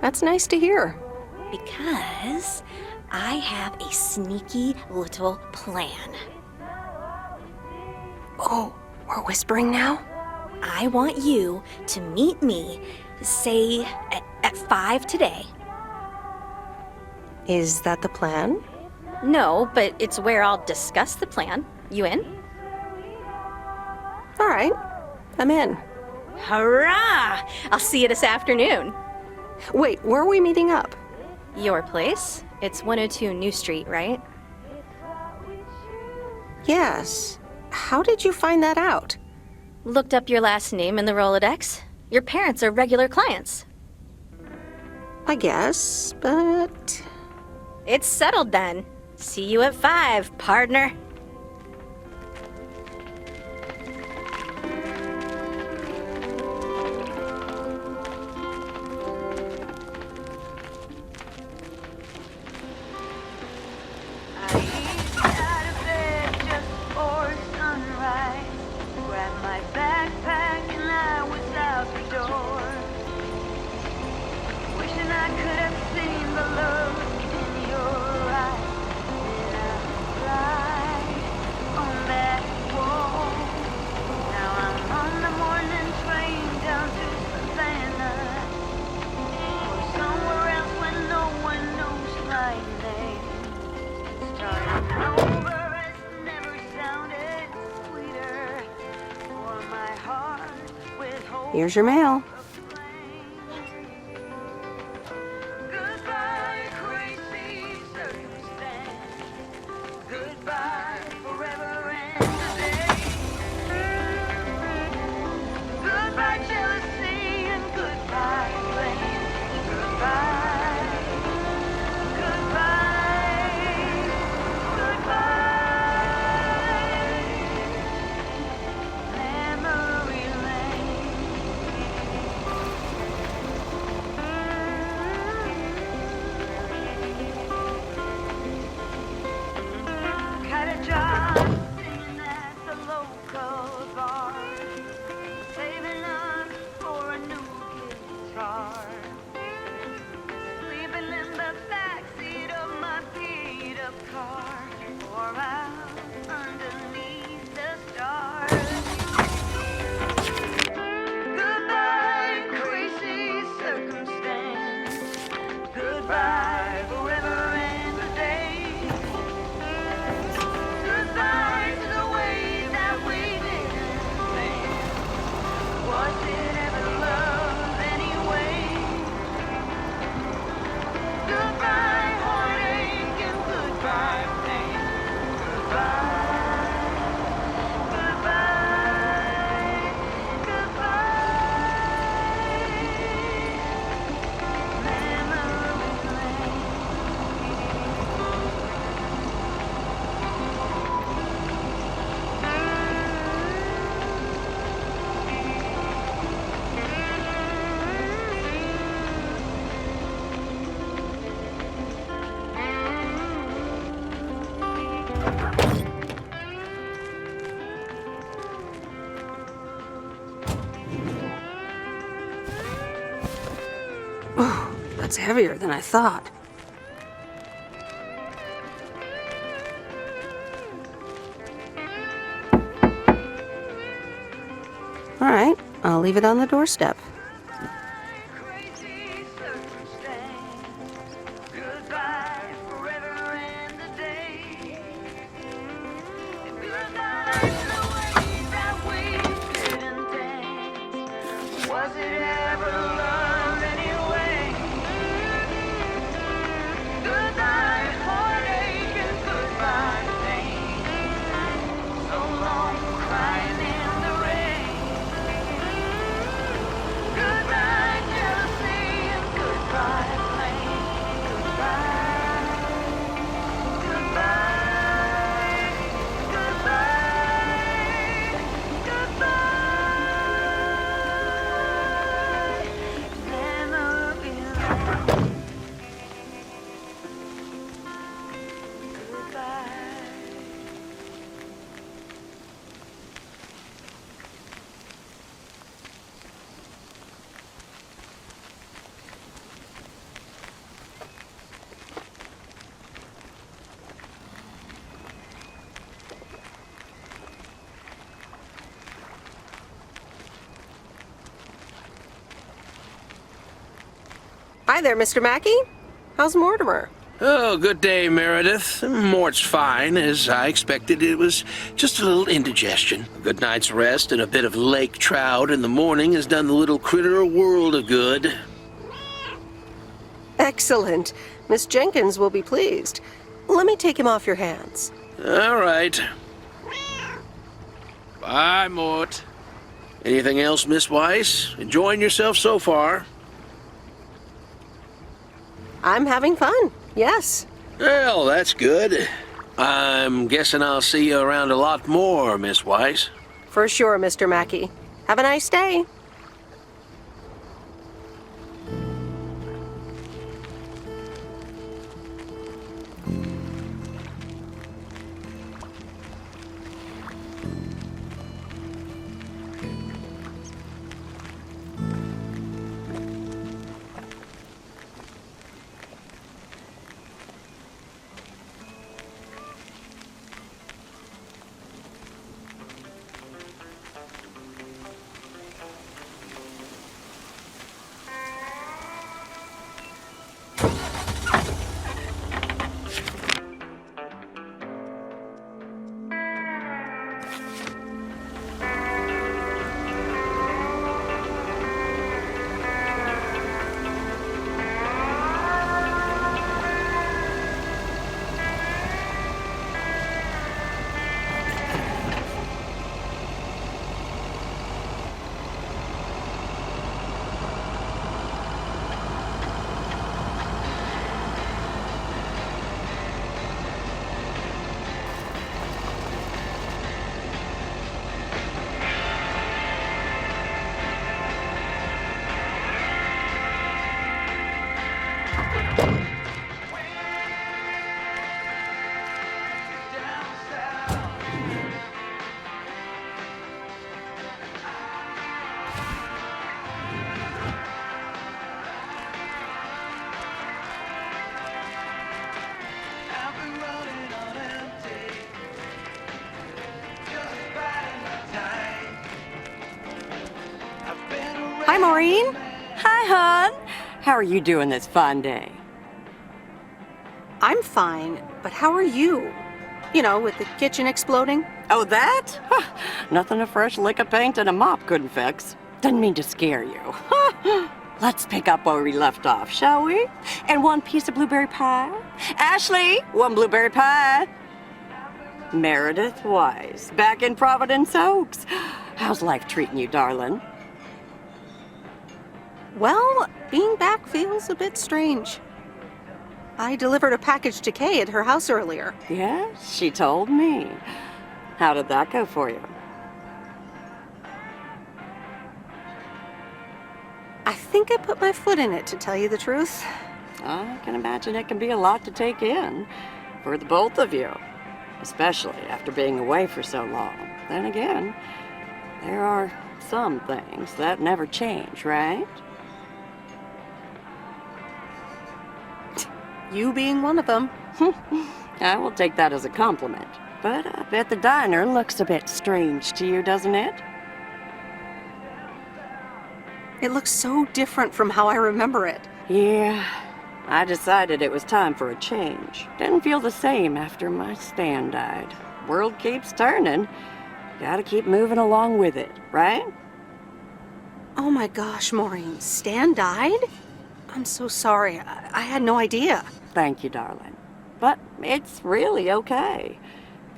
That's nice to hear. Because I have a sneaky little plan. Oh, we're whispering now? I want you to meet me, say, at 5 today. Is that the plan? No, but it's where I'll discuss the plan. You in? All right. Come in. Hurrah! I'll see you this afternoon. Wait, where are we meeting up? Your place? It's 102 New Street, right? Yes. How did you find that out? Looked up your last name in the Rolodex. Your parents are regular clients. I guess, but... It's settled then. See you at 5, partner. Here's your mail. That's heavier than I thought. All right, I'll leave it on the doorstep. Hi there, Mr. Mackey. How's Mortimer? Oh, good day, Meredith. Mort's fine, as I expected. It was just a little indigestion. A good night's rest and a bit of lake trout in the morning has done the little critter a world of good. Excellent. Miss Jenkins will be pleased. Let me take him off your hands. All right. Bye, Mort. Anything else, Miss Weiss? Enjoying yourself so far? I'm having fun, yes. Well, that's good. I'm guessing I'll see you around a lot more, Miss Weiss. For sure, Mr. Mackey. Have a nice day. Hi, Maureen. Hi, hon. How are you doing this fine day? I'm fine, but how are you? You know, with the kitchen exploding? Oh, that? Huh, nothing a fresh lick of paint and a mop couldn't fix. Didn't mean to scare you. Let's pick up where we left off, shall we? And one piece of blueberry pie. Ashley, one blueberry pie. Meredith Weiss, back in Providence Oaks. How's life treating you, darling? Well, being back feels a bit strange. I delivered a package to Kay at her house earlier. Yes, she told me. How did that go for you? I think I put my foot in it, to tell you the truth. I can imagine it can be a lot to take in for the both of you, especially after being away for so long. Then again, there are some things that never change, right? You being one of them. I will take that as a compliment. But I bet the diner looks a bit strange to you, doesn't it? It looks so different from how I remember it. Yeah, I decided it was time for a change. Didn't feel the same after my Stan died. World keeps turning. Gotta keep moving along with it, right? Oh my gosh, Maureen, Stan died? I'm so sorry. I had no idea. Thank you, darling. But it's really okay.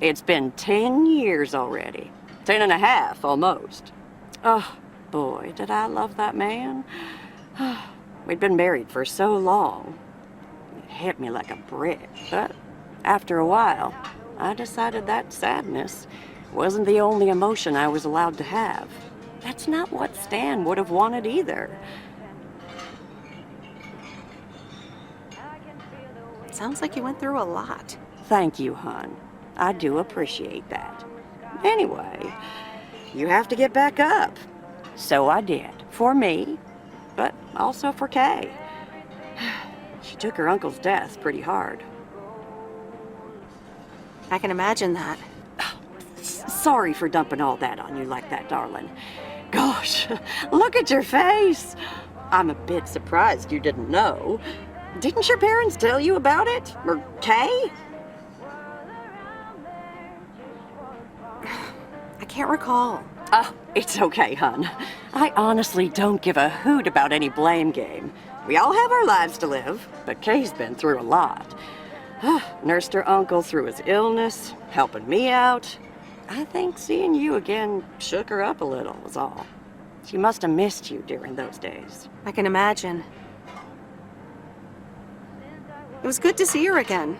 It's been 10 years already. 10 and a half, almost. Oh, boy, did I love that man. We'd been married for so long. It hit me like a brick. But after a while, I decided that sadness wasn't the only emotion I was allowed to have. That's not what Stan would have wanted either. Sounds like you went through a lot. Thank you, hon. I do appreciate that. Anyway, you have to get back up. So I did. For me, but also for Kay. She took her uncle's death pretty hard. I can imagine that. Sorry for dumping all that on you like that, darling. Gosh, look at your face. I'm a bit surprised you didn't know. Didn't your parents tell you about it? Or Kay? I can't recall. Oh, it's okay, hon. I honestly don't give a hoot about any blame game. We all have our lives to live, but Kay's been through a lot. Nursed her uncle through his illness, helping me out. I think seeing you again shook her up a little, was all. She must have missed you during those days. I can imagine. It was good to see her again.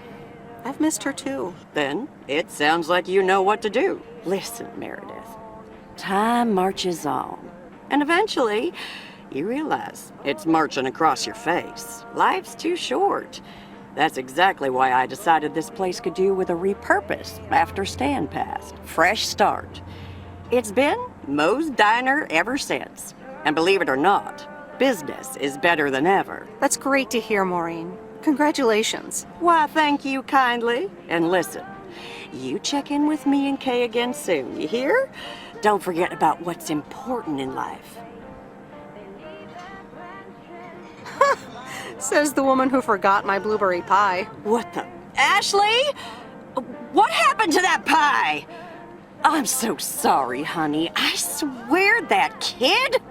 I've missed her too. Then, it sounds like you know what to do. Listen, Meredith. Time marches on. And eventually, you realize it's marching across your face. Life's too short. That's exactly why I decided this place could do with a repurpose after Stan passed. Fresh start. It's been Moe's Diner ever since. And believe it or not, business is better than ever. That's great to hear, Maureen. Congratulations. Why, thank you kindly. And listen, you check in with me and Kay again soon, you hear? Don't forget about what's important in life. Says the woman who forgot my blueberry pie. What the? Ashley? What happened to that pie? I'm so sorry, honey. I swear that kid...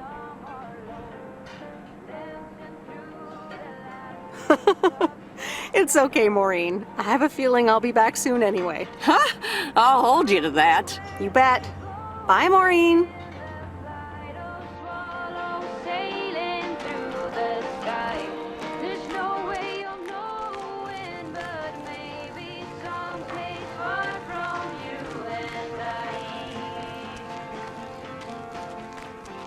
It's okay, Maureen. I have a feeling I'll be back soon anyway. Huh? I'll hold you to that. You bet. Bye, Maureen. Sailing through the sky. There's no way of knowing, but maybe someplace far from you and I.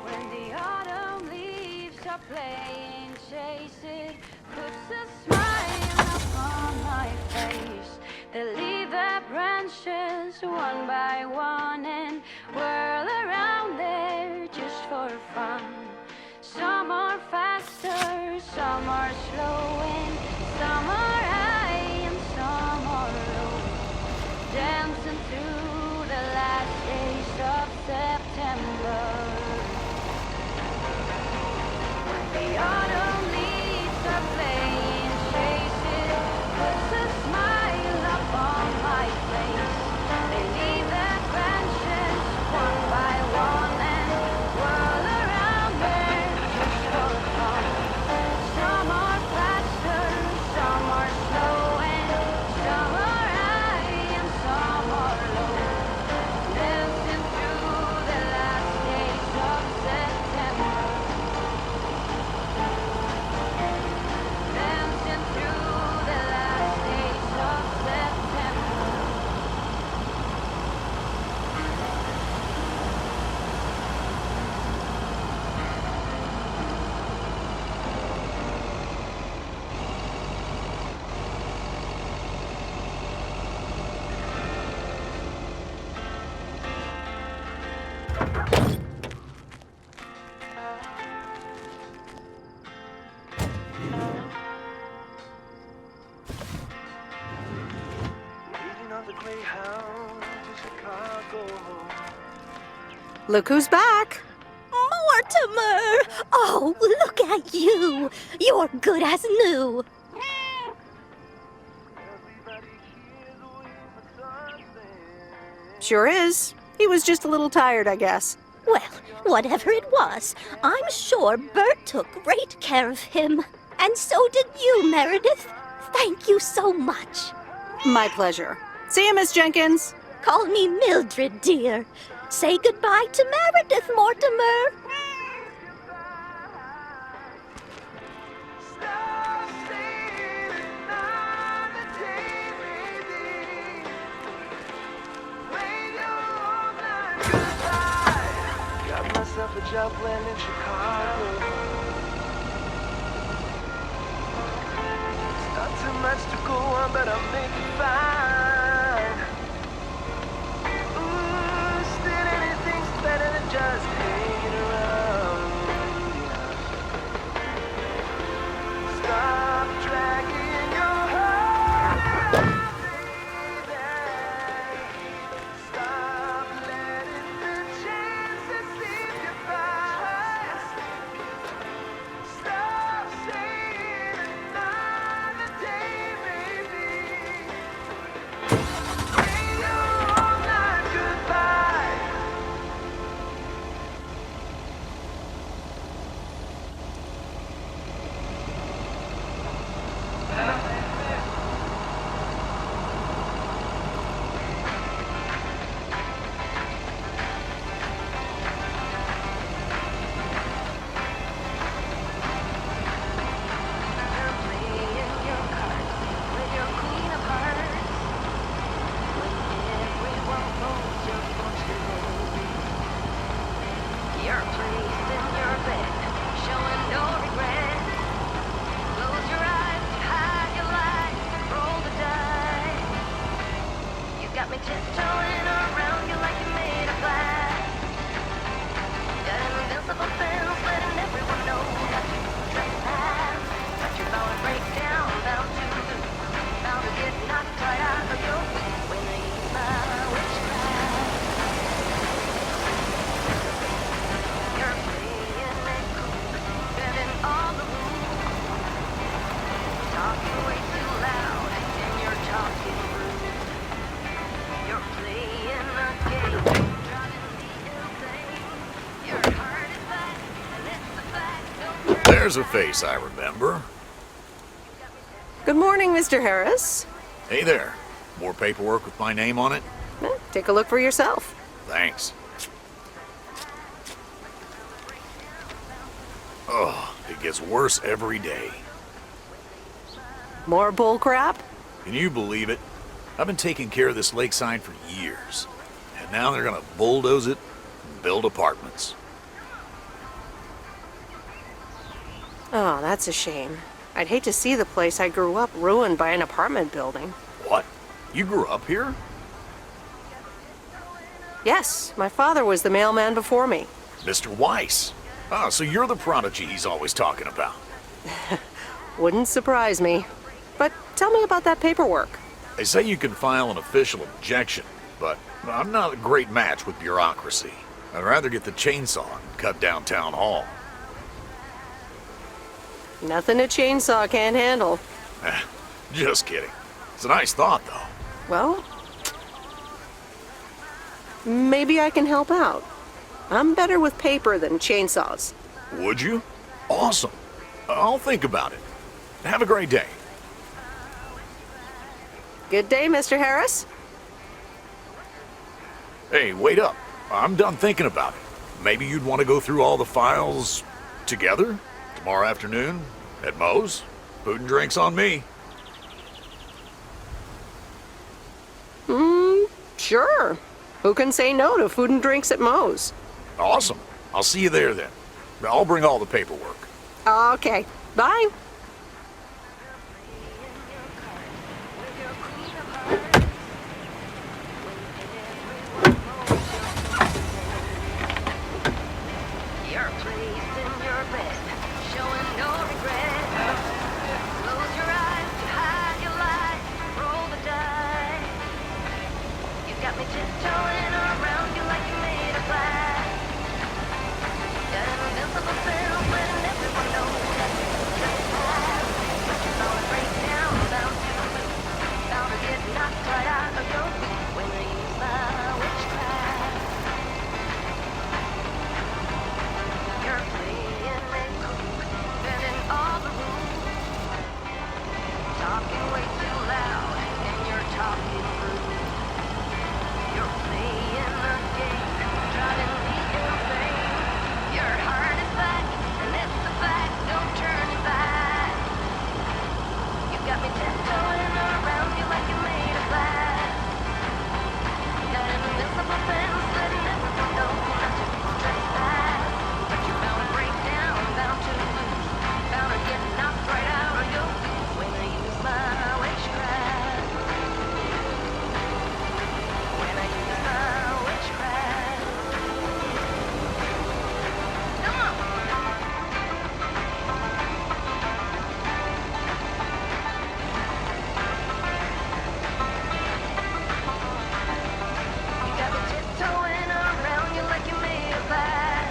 When the autumn leaves are playing chase, it puts a smile upon my face. They leave their branches one by one and whirl around there just for fun. Some are faster, some are slow, and some are high and some are low. Dancing through the last days of September. When the autumn leaves are playing chase, it puts a smile upon my face. They leave their branches one by one and whirl around there just for fun. Some are faster, some are slow, and some are high and some are low. Dancing through the last days of September. Dancing through the last days of September. Look who's back. Mortimer! Oh, look at you! You're good as new. Sure is. He was just a little tired, I guess. Well, whatever it was, I'm sure Bert took great care of him. And so did you, Meredith. Thank you so much. My pleasure. See you, Miss Jenkins. Call me Mildred, dear. Say goodbye to Meredith, Mortimer. Got myself a job land in Chicago. It's not too much to go on, but I'll make it fine. Ooh, still anything's better than just hanging around. Stop dragging your heart around, baby. Stop letting the chances slip you by. Stop saying another got me tiptoeing around you like you're made of glass. Got an invincible fence letting everyone know that you trespass. But you're bound to break down, bound to get knocked right out of your feet when they use my witchcraft. You're playing it cool, bending all the rules. Talking way too loud, and you're talking rude. You're playing a game, driving the insane. Your heart is back, and it's a fact. There's a face I remember. Good morning, Mr. Harris. Hey there. More paperwork with my name on it? Take a look for yourself. Thanks. Oh, it gets worse every day. More bull crap? Can you believe it? I've been taking care of this lakeside for years. And now they're gonna bulldoze it and build apartments. Oh, that's a shame. I'd hate to see the place I grew up ruined by an apartment building. What? You grew up here? Yes, my father was the mailman before me. Mr. Weiss. Ah, so you're the prodigy he's always talking about. Wouldn't surprise me. But tell me about that paperwork. They say you can file an official objection, but I'm not a great match with bureaucracy. I'd rather get the chainsaw and cut down town hall. Nothing a chainsaw can't handle. Just kidding. It's a nice thought, though. Well, maybe I can help out. I'm better with paper than chainsaws. Would you? Awesome. I'll think about it. Have a great day. Good day, Mr. Harris. Hey, wait up. I'm done thinking about it. Maybe you'd want to go through all the files together? Tomorrow afternoon at Moe's? Food and drinks on me. Sure. Who can say no to food and drinks at Moe's? Awesome. I'll see you there then. I'll bring all the paperwork. Okay. Bye. You're placed in your bed, showing no regret. Close your eyes to hide your light, roll the dice. You got me tiptoeing around you like you're made of glass. Got an invincible fence letting everyone know that you're trespass. But you're gonna break down, bound to get knocked right out of your feet when they use my witchcraft. You're playing it cool, bending all the rules. Talking way too loud, and you're talking rude. You're playing a game, driving me insane. Your heart is back, and it's a fact, don't turn it back. You got me tiptoeing around you like you're made of glass. Got an invincible fence letting everyone know not to trespass. But you're bound to break down, bound to lose, bound to get knocked right out of your feet when I use my witchcraft. When I use my witchcraft. Come on! You got me tiptoeing around you like you're made of glass.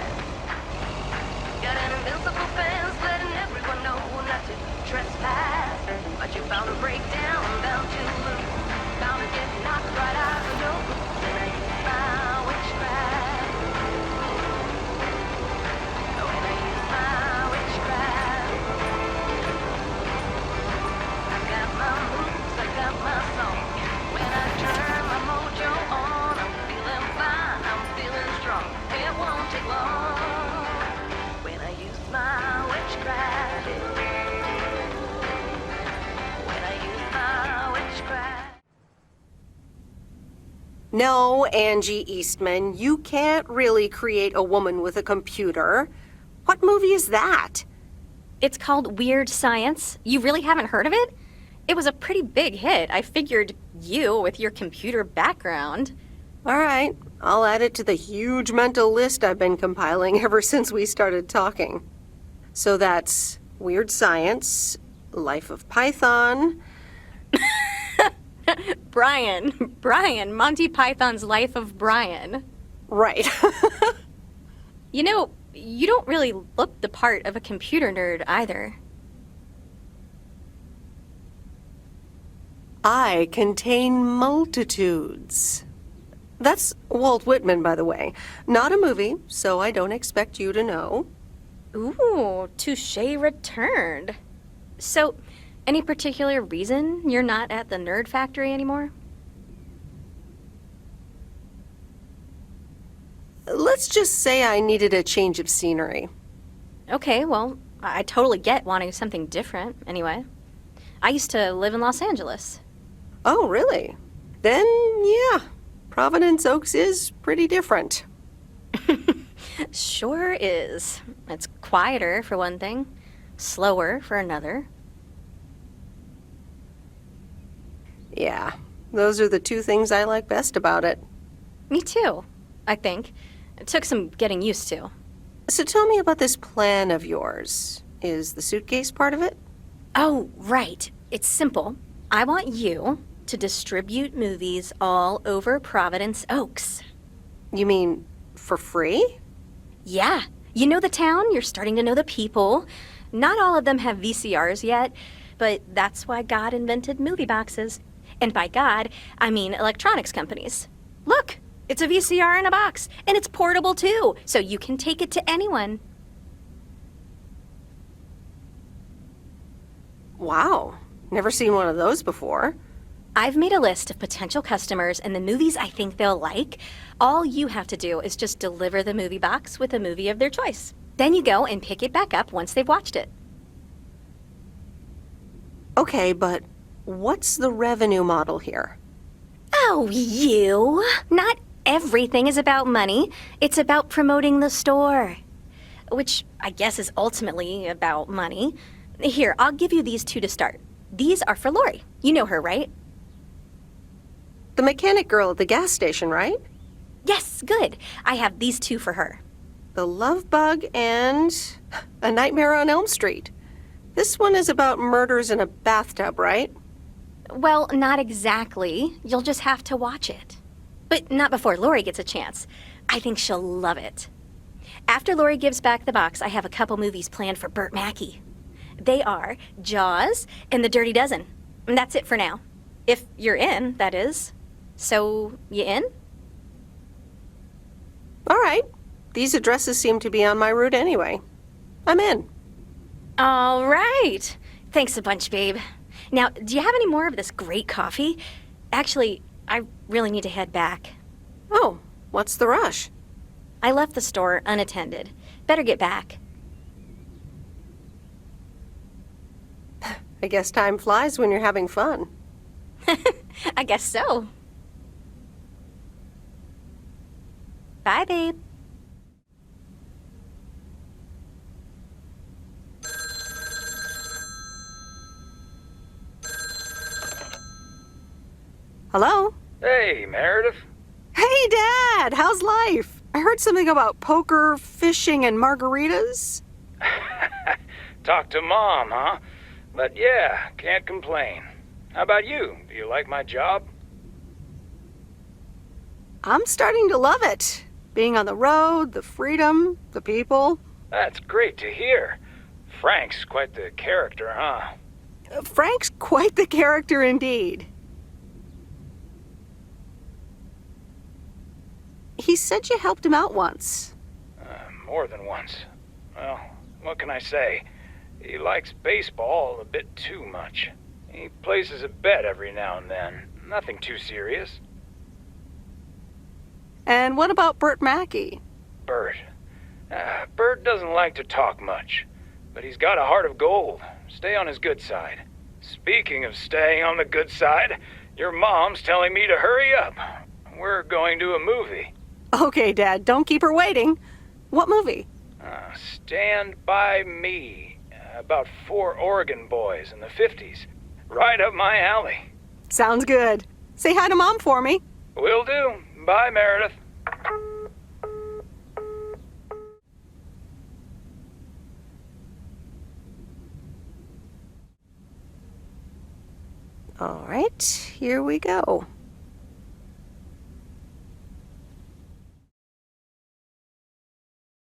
Got an invincible fence letting everyone know not to trespass. But you're bound to break down, bound to lose, bound to get knocked right out of your boots when I use my witchcraft. When I use my witchcraft. I got my moves, I got my song. When I turn my mojo on, I'm feeling fine, I'm feeling strong. It won't take long when I use my witchcraft. When I use my witchcraft. No, Angie Eastman, you can't really create a woman with a computer. What movie is that? It's called Weird Science. You really haven't heard of it? It was a pretty big hit. I figured you, with your computer background. All right, I'll add it to the huge mental list I've been compiling ever since we started talking. So that's Weird Science, Life of Python. Brian, Monty Python's Life of Brian. Right. You know, you don't really look the part of a computer nerd either. I contain multitudes. That's Walt Whitman, by the way. Not a movie, so I don't expect you to know. Ooh, touche returned. So, any particular reason you're not at the Nerd Factory anymore? Let's just say I needed a change of scenery. Okay, well, I totally get wanting something different, anyway. I used to live in Los Angeles. Oh, really? Then, yeah, Providence Oaks is pretty different. Sure is. It's quieter, for one thing. Slower, for another. Yeah, those are the two things I like best about it. Me too, I think. It took some getting used to. So tell me about this plan of yours. Is the suitcase part of it? Oh, right. It's simple. I want you to distribute movies all over Providence Oaks. You mean for free? Yeah. You know the town, you're starting to know the people. Not all of them have VCRs yet, but that's why God invented movie boxes. And by God, I mean electronics companies. Look, it's a VCR in a box, and it's portable too, so you can take it to anyone. Wow, never seen one of those before. I've made a list of potential customers and the movies I think they'll like. All you have to do is just deliver the movie box with a movie of their choice. Then you go and pick it back up once they've watched it. Okay, but what's the revenue model here? Oh, you! Not everything is about money. It's about promoting the store. Which I guess is ultimately about money. Here, I'll give you these two to start. These are for Lori. You know her, right? The mechanic girl at the gas station, right? Yes, good. I have these two for her. The Love Bug and A Nightmare on Elm Street. This one is about murders in a bathtub, right? Well, not exactly. You'll just have to watch it. But not before Lori gets a chance. I think she'll love it. After Lori gives back the box, I have a couple movies planned for Burt Mackey. They are Jaws and The Dirty Dozen. And that's it for now. If you're in, that is. So, you in? All right. These addresses seem to be on my route anyway. I'm in. All right. Thanks a bunch, babe. Now, do you have any more of this great coffee? Actually, I really need to head back. Oh, what's the rush? I left the store unattended. Better get back. I guess time flies when you're having fun. I guess so. Bye, babe. Hello? Hey, Meredith. Hey, Dad! How's life? I heard something about poker, fishing, and margaritas. Talk to Mom, huh? But yeah, can't complain. How about you? Do you like my job? I'm starting to love it. Being on the road, the freedom, the people. That's great to hear. Frank's quite the character, huh? Frank's quite the character indeed. He said you helped him out once. More than once. Well, what can I say? He likes baseball a bit too much. He places a bet every now and then. Nothing too serious. And what about Burt Mackey? Burt. Burt doesn't like to talk much, but he's got a heart of gold. Stay on his good side. Speaking of staying on the good side, your mom's telling me to hurry up. We're going to a movie. Okay, Dad, don't keep her waiting. What movie? Stand By Me. About 4 Oregon boys in the 50s. Right up my alley. Sounds good. Say hi to Mom for me. Will do. Bye, Meredith. All right, here we go.